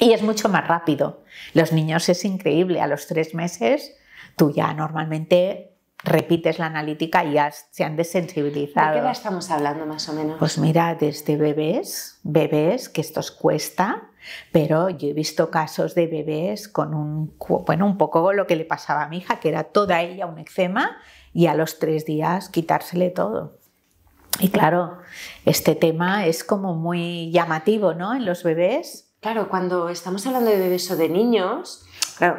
y es mucho más rápido. Los niños es increíble, a los 3 meses tú ya normalmente repites la analítica y ya se han desensibilizado. ¿De qué edad estamos hablando más o menos? Pues mira, desde bebés, que esto os cuesta, pero yo he visto casos de bebés con un poco lo que le pasaba a mi hija, que era toda ella un eczema y a los 3 días quitársele todo. Y claro, este tema es como muy llamativo, ¿no? En los bebés. Claro, cuando estamos hablando de bebés o de niños, claro,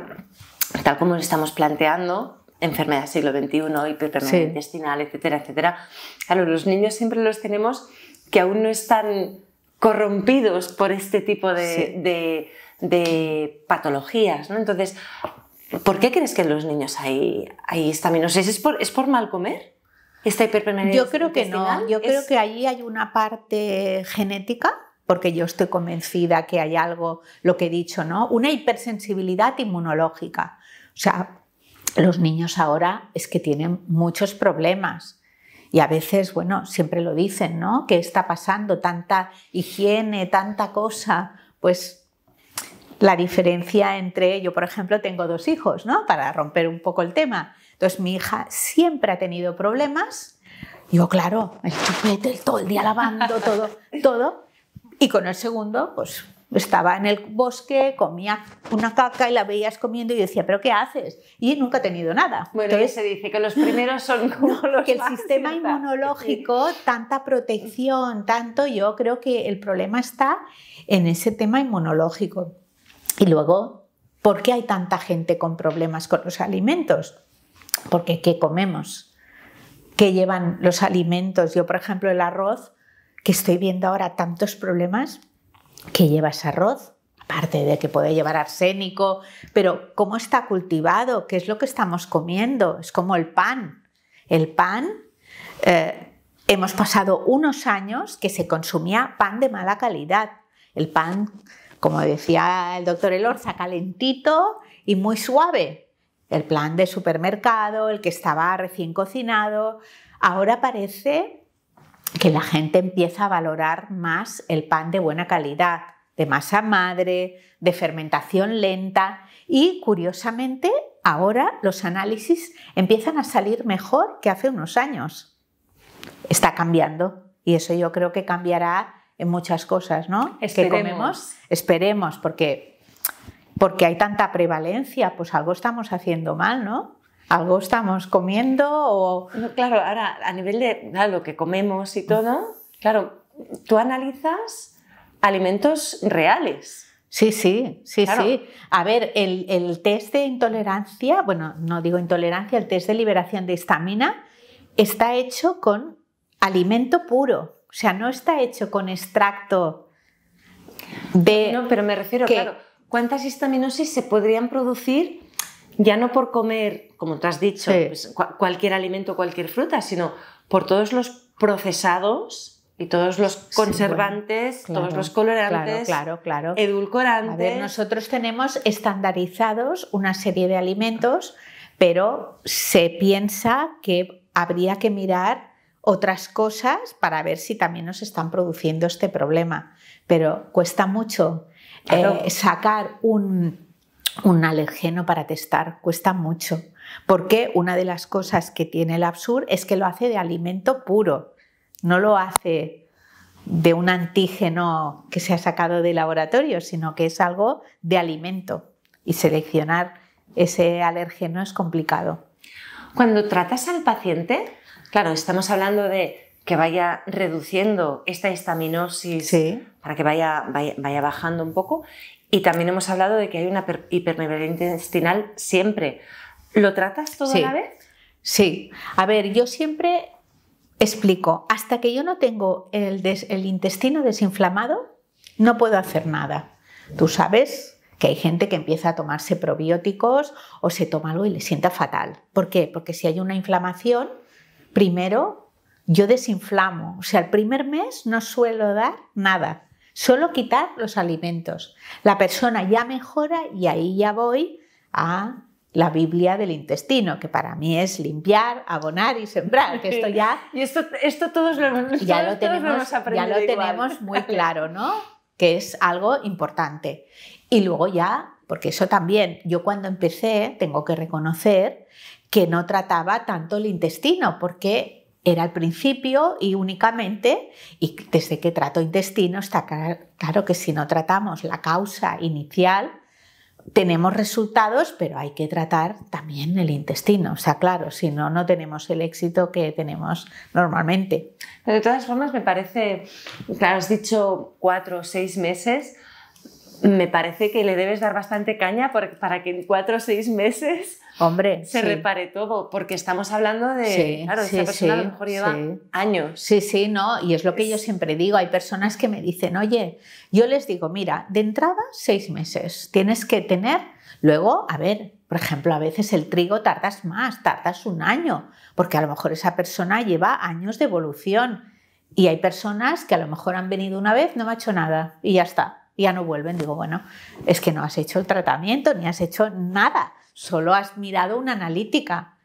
tal como lo estamos planteando, enfermedad siglo XXI, hiperpermeabilidad intestinal, etcétera, etcétera. Claro, los niños siempre los tenemos que aún no están corrompidos por este tipo de patologías, ¿no? Entonces, ¿por qué crees que en los niños hay histaminosis? ¿Es por mal comer? ¿Esta hiperpermeabilidad Yo creo que no. Yo creo que ahí hay una parte genética, porque yo estoy convencida que hay algo, lo que he dicho, ¿no? Una hipersensibilidad inmunológica. O sea, los niños ahora es que tienen muchos problemas y a veces, bueno, siempre lo dicen, ¿no? ¿Qué está pasando? Tanta higiene, tanta cosa. Pues la diferencia entre, yo por ejemplo tengo 2 hijos, ¿no? Para romper un poco el tema. Entonces mi hija siempre ha tenido problemas. Yo, claro, el chupete, todo el día lavando, todo. Y con el segundo, pues... Estaba en el bosque, comía una caca y la veías comiendo y decía, ¿pero qué haces? Y nunca ha tenido nada. Bueno, entonces, se dice que los primeros son como los que el sistema inmunológico, tanta protección, tanto, yo creo que el problema está en ese tema inmunológico. Y luego, ¿por qué hay tanta gente con problemas con los alimentos? Porque ¿qué comemos? ¿Qué llevan los alimentos? Yo, por ejemplo, el arroz, que estoy viendo ahora tantos problemas... ¿Qué lleva ese arroz? Aparte de que puede llevar arsénico, pero ¿cómo está cultivado? ¿Qué es lo que estamos comiendo? Es como el pan. El pan, hemos pasado unos años que se consumía pan de mala calidad. El pan, como decía el doctor Elorza, calentito y muy suave. El pan de supermercado, el que estaba recién cocinado. Ahora parece... que la gente empieza a valorar más el pan de buena calidad, de masa madre, de fermentación lenta y, curiosamente, ahora los análisis empiezan a salir mejor que hace unos años. Está cambiando y eso yo creo que cambiará en muchas cosas, ¿no? Esperemos. Que comemos, esperemos, porque porque hay tanta prevalencia, pues algo estamos haciendo mal, ¿no? Algo estamos comiendo o... Claro, ahora a nivel de lo que comemos y todo, claro, tú analizas alimentos reales. Sí, Claro. sí. A ver, el test de intolerancia, bueno, no digo intolerancia, el test de liberación de histamina está hecho con alimento puro, o sea, no está hecho con extracto de... No, pero me refiero, claro, ¿cuántas histaminosis se podrían producir ya no por comer, como tú has dicho, Sí. pues, cualquier alimento, cualquier fruta, sino por todos los procesados y todos los conservantes, bueno, todos los colorantes, claro. edulcorantes? A ver, nosotros tenemos estandarizados una serie de alimentos, pero se piensa que habría que mirar otras cosas para ver si también nos están produciendo este problema. Pero cuesta mucho sacar un alergeno para testar, cuesta mucho. Porque una de las cosas que tiene el Absur es que lo hace de alimento puro, no lo hace de un antígeno que se ha sacado de laboratorio, sino que es algo de alimento. Y seleccionar ese alergeno es complicado. Cuando tratas al paciente, claro, estamos hablando de que vaya reduciendo esta histaminosis, Sí. para que vaya bajando un poco, y también hemos hablado de que hay una hipermeabilidad intestinal siempre. ¿Lo tratas todo a la vez? Sí. A ver, yo siempre explico, hasta que yo no tengo el intestino desinflamado, no puedo hacer nada. Tú sabes que hay gente que empieza a tomarse probióticos o se toma algo y le sienta fatal. ¿Por qué? Porque si hay una inflamación, primero yo desinflamo. O sea, el primer mes no suelo dar nada, solo quitar los alimentos. La persona ya mejora y ahí ya voy a la Biblia del intestino, que para mí es limpiar, abonar y sembrar, que esto ya... Y esto todos lo hemos aprendido. Ya lo tenemos muy claro, ¿no? Que es algo importante. Y luego ya, porque eso también, yo cuando empecé, tengo que reconocer que no trataba tanto el intestino, porque era al principio y únicamente, y desde que trato intestino está claro que si no tratamos la causa inicial, tenemos resultados, pero hay que tratar también el intestino. O sea, claro, si no, no tenemos el éxito que tenemos normalmente. Pero de todas formas, me parece, claro, has dicho 4 o 6 meses, me parece que le debes dar bastante caña para que en 4 o 6 meses se repare todo, porque estamos hablando de, esta persona a lo mejor lleva años. Sí, no, y es lo que yo siempre digo, hay personas que me dicen, oye, yo les digo, mira, de entrada 6 meses, tienes que tener, luego, a ver, por ejemplo, a veces el trigo tardas más, tardas 1 año, porque a lo mejor esa persona lleva años de evolución, y hay personas que a lo mejor han venido una vez, no me ha hecho nada, y ya está. Ya no vuelven. Digo, bueno, es que no has hecho el tratamiento ni has hecho nada, solo has mirado una analítica.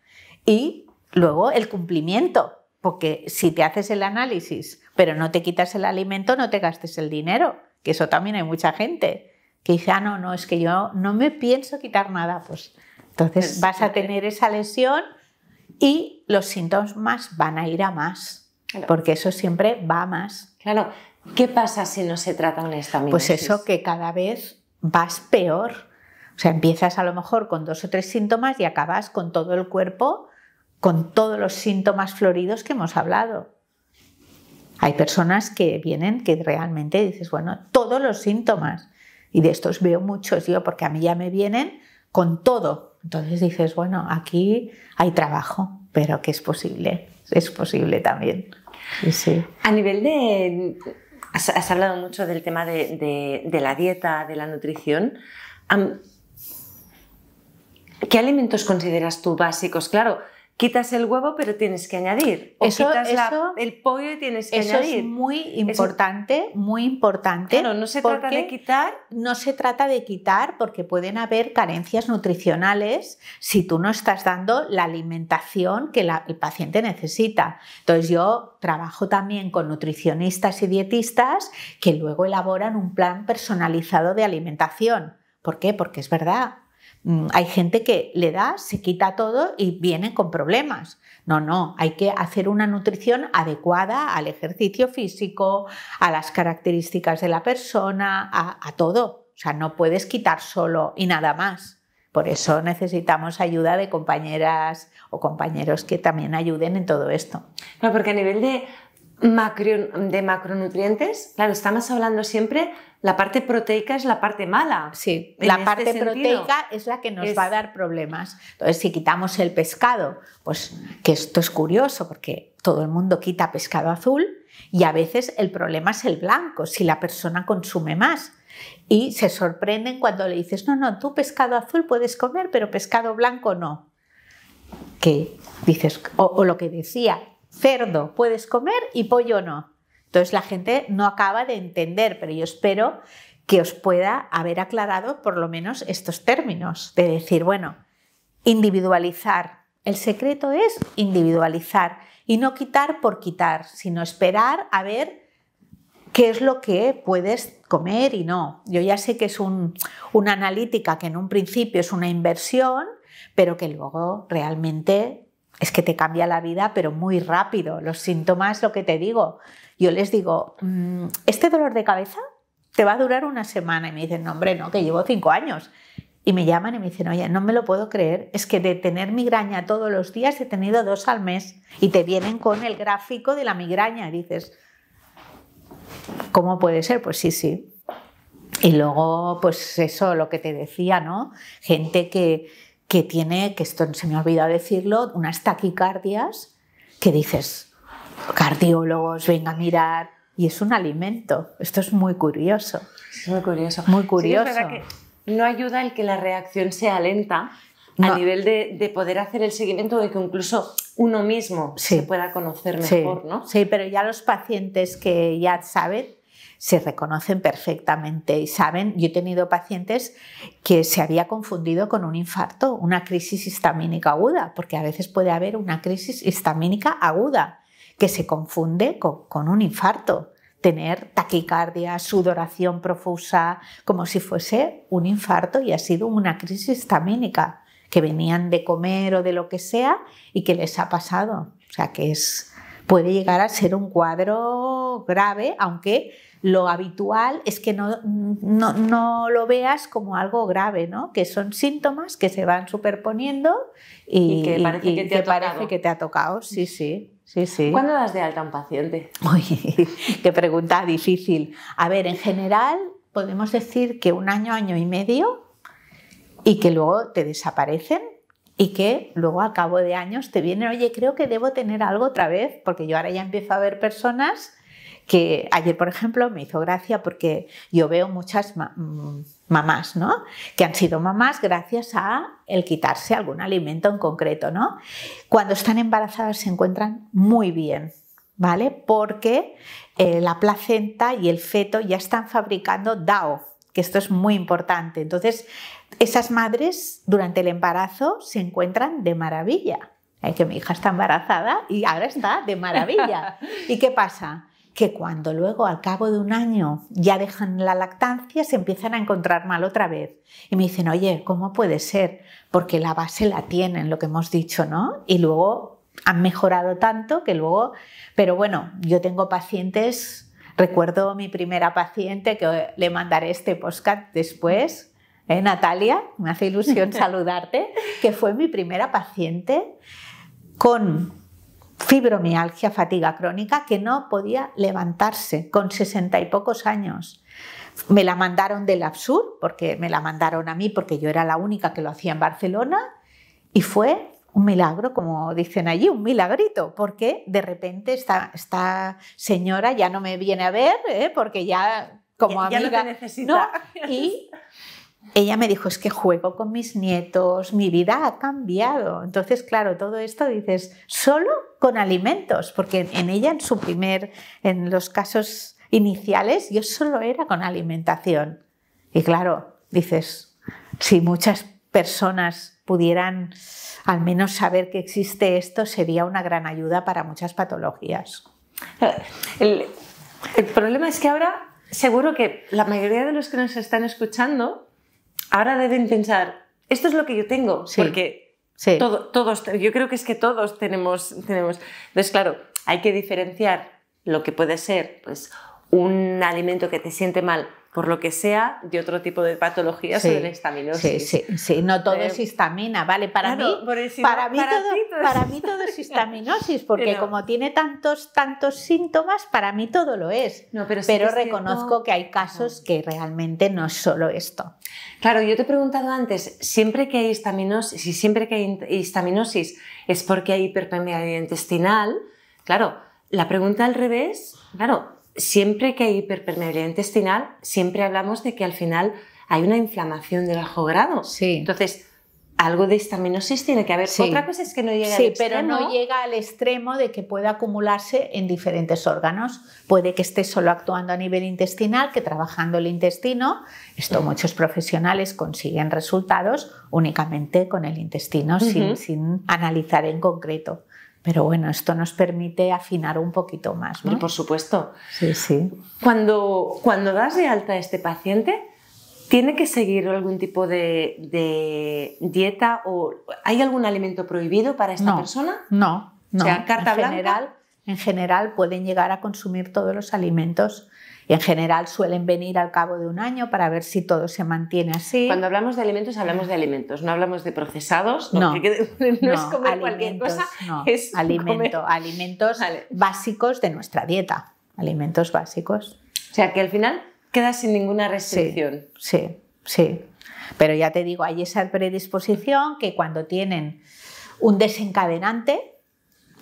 Y luego el cumplimiento, porque si te haces el análisis pero no te quitas el alimento, no te gastes el dinero, que eso también hay mucha gente que dice, no, es que yo no me pienso quitar nada. Pues entonces vas a tener esa lesión y los síntomas van a ir a más, porque eso siempre va a más. Claro. ¿Qué pasa si no se trata una histaminosis? Pues eso, que cada vez vas peor. O sea, empiezas a lo mejor con 2 o 3 síntomas y acabas con todo el cuerpo, con todos los síntomas floridos que hemos hablado. Hay personas que vienen que realmente dices, bueno, todos los síntomas. Y de estos veo muchos yo, porque a mí ya me vienen con todo. Entonces dices, bueno, aquí hay trabajo, pero que es posible también. Sí. A nivel de... Has hablado mucho del tema de la dieta, de la nutrición. ¿Qué alimentos consideras tú básicos? Claro, quitas el huevo, pero tienes que añadir. O quitas el pollo y tienes que añadir. Eso es muy importante, muy importante. Claro, no se trata de quitar. No se trata de quitar porque pueden haber carencias nutricionales si tú no estás dando la alimentación que el paciente necesita. Entonces yo trabajo también con nutricionistas y dietistas que luego elaboran un plan personalizado de alimentación. ¿Por qué? Porque es verdad. Hay gente que le da, se quita todo y viene con problemas. No, hay que hacer una nutrición adecuada al ejercicio físico, a las características de la persona, a todo. O sea, no puedes quitar solo y nada más. Por eso necesitamos ayuda de compañeras o compañeros que también ayuden en todo esto. No, porque a nivel de macronutrientes, claro, estamos hablando siempre, la parte proteica es la parte mala. Sí, la parte proteica es la que nos va a dar problemas. Entonces, si quitamos el pescado, pues que esto es curioso porque todo el mundo quita pescado azul y a veces el problema es el blanco, si la persona consume más. Y se sorprenden cuando le dices, no, tú pescado azul puedes comer, pero pescado blanco no. Que dices, o lo que decía, cerdo puedes comer y pollo no. Entonces la gente no acaba de entender, pero yo espero que os pueda haber aclarado por lo menos estos términos, de decir, bueno, individualizar. El secreto es individualizar y no quitar por quitar, sino esperar a ver qué es lo que puedes comer y no. Yo ya sé que es una analítica que en un principio es una inversión, pero que luego realmente es que te cambia la vida, pero muy rápido. Los síntomas, lo que te digo, yo les digo, ¿este dolor de cabeza te va a durar una semana? Y me dicen, no, hombre, no, que llevo 5 años. Y me llaman y me dicen, oye, no me lo puedo creer, es que de tener migraña todos los días he tenido 2 al mes. Y te vienen con el gráfico de la migraña y dices, ¿cómo puede ser? Pues sí. Y luego, pues eso, lo que te decía, ¿no? Gente que tiene, que esto se me ha olvidado decirlo, unas taquicardias que dices, cardiólogos, venga a mirar, y es un alimento. Esto es muy curioso. Es muy curioso. Muy curioso. Sí, es verdad que no ayuda el que la reacción sea lenta a nivel de poder hacer el seguimiento, de que incluso uno mismo se pueda conocer mejor, ¿no? Sí, pero ya los pacientes que ya saben se reconocen perfectamente y saben. Yo he tenido pacientes que se había confundido con un infarto, una crisis histamínica aguda, porque a veces puede haber una crisis histamínica aguda que se confunde con un infarto. Tener taquicardia, sudoración profusa, como si fuese un infarto y ha sido una crisis histamínica, que venían de comer o de lo que sea y que les ha pasado. O sea que puede llegar a ser un cuadro grave, aunque lo habitual es que no lo veas como algo grave, ¿no? Que son síntomas que se van superponiendo y que parece que te ha tocado. Sí. ¿Cuándo das de alta a un paciente? Uy, qué pregunta difícil. A ver, en general podemos decir que 1 año, 1 año y medio, y que luego te desaparecen y que luego al cabo de años te vienen, oye, creo que debo tener algo otra vez, porque yo ahora ya empiezo a ver personas que ayer, por ejemplo, me hizo gracia porque yo veo muchas mamás, ¿no? Que han sido mamás gracias a el quitarse algún alimento en concreto, ¿no? Cuando están embarazadas se encuentran muy bien, ¿vale? Porque la placenta y el feto ya están fabricando DAO, que esto es muy importante. Entonces, esas madres durante el embarazo se encuentran de maravilla. Que mi hija está embarazada y ahora está de maravilla. ¿Y qué pasa? Que cuando luego al cabo de 1 año ya dejan la lactancia se empiezan a encontrar mal otra vez y me dicen, oye, ¿cómo puede ser? Porque la base la tienen, lo que hemos dicho, ¿no? Y luego han mejorado tanto que luego... Pero bueno, yo tengo pacientes, recuerdo mi primera paciente, que le mandaré este podcast después, Natalia, me hace ilusión saludarte, que fue mi primera paciente con fibromialgia, fatiga crónica, que no podía levantarse con 60 y pocos años. Me la mandaron del Absur, porque me la mandaron a mí porque yo era la única que lo hacía en Barcelona, y fue un milagro, como dicen allí, un milagrito, porque de repente esta señora ya no me viene a ver, porque ya como amiga ya no te necesita. ¿no? Y ella me dijo, es que juego con mis nietos, mi vida ha cambiado. Entonces, claro, todo esto dices, solo con alimentos, porque en ella, en los casos iniciales, yo solo era con alimentación. Y claro, dices, si muchas personas pudieran al menos saber que existe esto, sería una gran ayuda para muchas patologías. El problema es que ahora, seguro que la mayoría de los que nos están escuchando ahora deben pensar, esto es lo que yo tengo, porque todos, yo creo que es que todos tenemos. Entonces, claro, hay que diferenciar lo que puede ser pues, un alimento que te siente mal por lo que sea, de otro tipo de patologías o de la histaminosis. Sí, no todo es histamina, ¿vale? Para mí todo es histaminosis, porque como tiene tantos síntomas, para mí todo lo es. No, pero reconozco que hay casos que realmente no es solo esto. Claro, yo te he preguntado antes, siempre que hay histaminosis es porque hay hiperpermeabilidad intestinal. Claro, la pregunta al revés, claro, siempre que hay hiperpermeabilidad intestinal, siempre hablamos de que al final hay una inflamación de bajo grado. Sí. Entonces, algo de histaminosis tiene que haber. Sí. Otra cosa es que no llegue al extremo. Pero no llega al extremo de que pueda acumularse en diferentes órganos. Puede que esté solo actuando a nivel intestinal, que trabajando el intestino. Esto muchos profesionales consiguen resultados únicamente con el intestino, sin analizar en concreto. Pero bueno, esto nos permite afinar un poquito más, ¿no? Y por supuesto. Sí. Cuando das de alta a este paciente, ¿tiene que seguir algún tipo de dieta o hay algún alimento prohibido para esta persona? No. O sea, carta blanca. En general pueden llegar a consumir todos los alimentos. Y en general suelen venir al cabo de un año para ver si todo se mantiene así. Cuando hablamos de alimentos, no hablamos de procesados. No es comer cualquier cosa. No, es alimentos básicos de nuestra dieta. Alimentos básicos. O sea, que al final queda sin ninguna restricción. Sí. Pero ya te digo, hay esa predisposición que cuando tienen un desencadenante,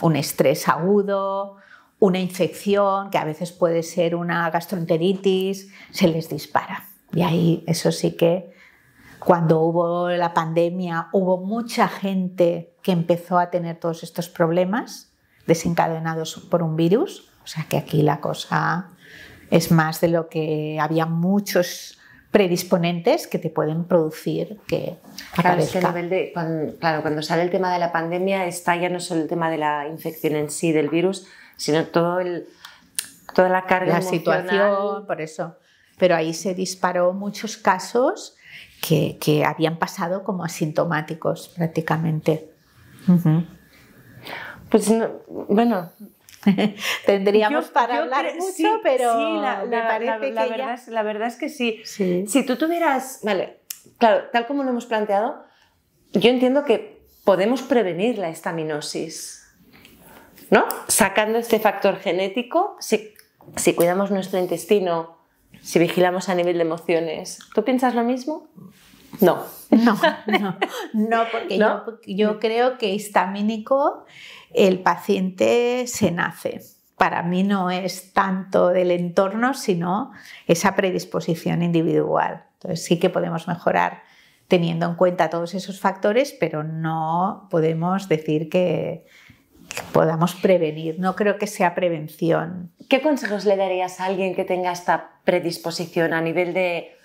un estrés agudo, una infección, que a veces puede ser una gastroenteritis, se les dispara. Y ahí, eso sí que, cuando hubo la pandemia, hubo mucha gente que empezó a tener todos estos problemas desencadenados por un virus. O sea que aquí la cosa es más de lo que había muchos predisponentes que te pueden producir que aparezca. Claro, es que cuando sale el tema de la pandemia está ya no solo el tema de la infección en sí del virus, sino toda la carga emocional. Situación, por eso. Pero ahí se disparó muchos casos que habían pasado como asintomáticos prácticamente. Pues bueno. Tendríamos para hablar mucho, pero sí, la verdad es que sí. Si tú tuvieras, vale, claro, tal como lo hemos planteado, yo entiendo que podemos prevenir la histaminosis, ¿no? Sacando este factor genético, si cuidamos nuestro intestino, si vigilamos a nivel de emociones. ¿Tú piensas lo mismo? No, porque ¿no? Yo creo que histamínico el paciente se nace. Para mí no es tanto del entorno, sino esa predisposición individual. Entonces sí que podemos mejorar teniendo en cuenta todos esos factores, pero no podemos decir que podamos prevenir. No creo que sea prevención. ¿Qué consejos le darías a alguien que tenga esta predisposición a nivel de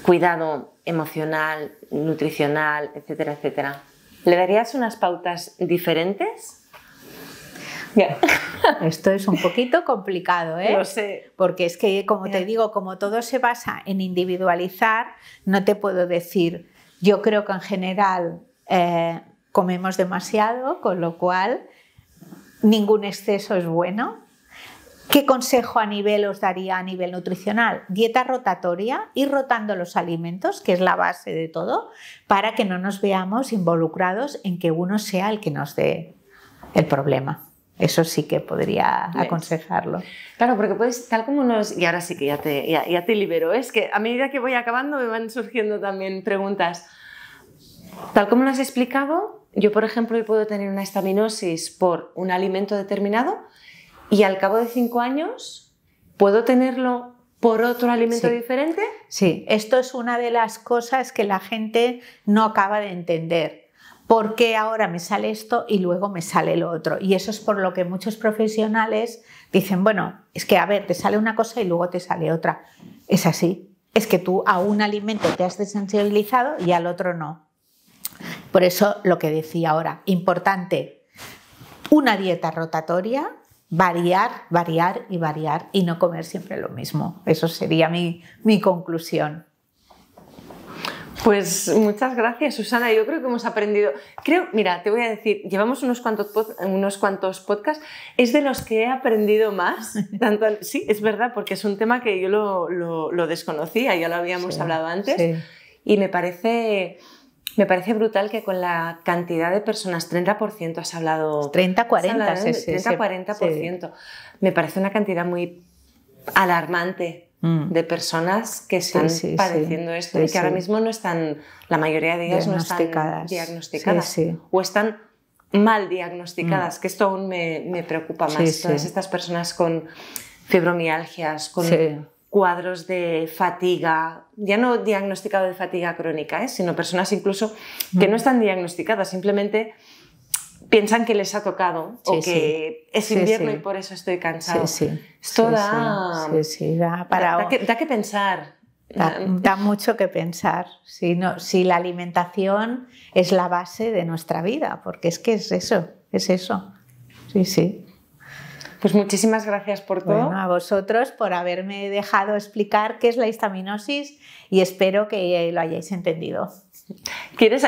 cuidado emocional, nutricional, etcétera, etcétera? ¿Le darías unas pautas diferentes? Esto es un poquito complicado, ¿eh? Lo sé. Porque es que, como te digo, como todo se basa en individualizar, no te puedo decir, yo creo que en general comemos demasiado, con lo cual ningún exceso es bueno. ¿Qué consejo os daría a nivel nutricional? Dieta rotatoria, ir rotando los alimentos, que es la base de todo, para que no nos veamos involucrados en que uno sea el que nos dé el problema. Eso sí que podría aconsejarlo. Claro, porque puedes, tal como y ahora sí que ya te libero, es que a medida que voy acabando me van surgiendo también preguntas. Tal como lo has explicado, yo por ejemplo hoy puedo tener una histaminosis por un alimento determinado y al cabo de 5 años puedo tenerlo por otro alimento diferente. Sí, esto es una de las cosas que la gente no acaba de entender. ¿Por qué ahora me sale esto y luego me sale lo otro? Y eso es por lo que muchos profesionales dicen, bueno, es que a ver, te sale una cosa y luego te sale otra. Es así, es que tú a un alimento te has desensibilizado y al otro no. Por eso lo que decía ahora, importante, una dieta rotatoria, variar y no comer siempre lo mismo. Eso sería mi conclusión. Pues muchas gracias, Susana. Yo creo que hemos aprendido. Mira, te voy a decir, llevamos unos cuantos podcasts, es de los que he aprendido más. Sí, es verdad, porque es un tema que yo lo desconocía, ya lo habíamos hablado antes, y me parece brutal que con la cantidad de personas, 30% has hablado. 30-40%. 30-40%. Me parece una cantidad muy alarmante de personas que están padeciendo esto y que ahora mismo no están, la mayoría de ellas no están diagnosticadas o están mal diagnosticadas, que esto aún me preocupa más. Todas estas personas con fibromialgias, con cuadros de fatiga, ya no diagnosticado de fatiga crónica, sino personas incluso que no están diagnosticadas, simplemente piensan que les ha tocado o que es invierno y por eso estoy cansado. Esto da que pensar. Da mucho que pensar. Si la alimentación es la base de nuestra vida, porque es que es eso. Sí. Pues muchísimas gracias por todo. Bueno, a vosotros por haberme dejado explicar qué es la histaminosis y espero que lo hayáis entendido.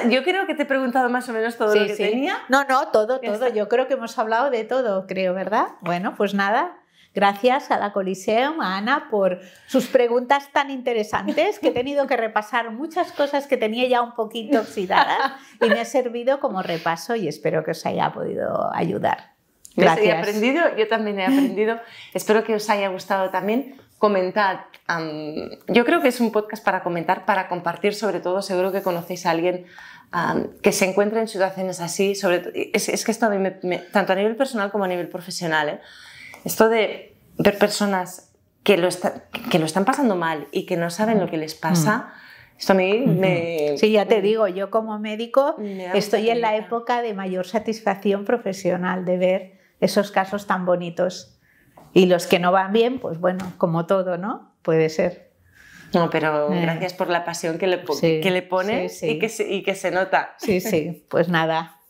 Yo creo que te he preguntado más o menos todo lo que tenía. No, todo. Yo creo que hemos hablado de todo, ¿verdad? Bueno, pues nada. Gracias a la Coliseum, a Ana, por sus preguntas tan interesantes, que he tenido que repasar muchas cosas que tenía ya un poquito oxidadas y me ha servido como repaso y espero que os haya podido ayudar. Gracias. He aprendido, yo también he aprendido. Espero que os haya gustado también. Comentad. Yo creo que es un podcast para comentar, para compartir, sobre todo. Seguro que conocéis a alguien que se encuentra en situaciones así. Es que esto a mí tanto a nivel personal como a nivel profesional, esto de ver personas que lo están pasando mal y que no saben lo que les pasa, esto a mí me... Sí, ya te digo, yo como médico estoy en la época de mayor satisfacción profesional de ver esos casos tan bonitos. Y los que no van bien, pues bueno, como todo, ¿no? Puede ser. No, pero gracias por la pasión que le pones y que se nota. Sí, pues nada.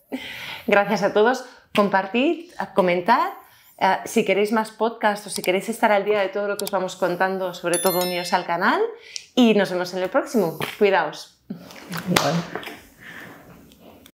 Gracias a todos. Compartid, comentad. Si queréis más podcasts o si queréis estar al día de todo lo que os vamos contando, sobre todo uniros al canal y nos vemos en el próximo. Cuidaos. Bueno.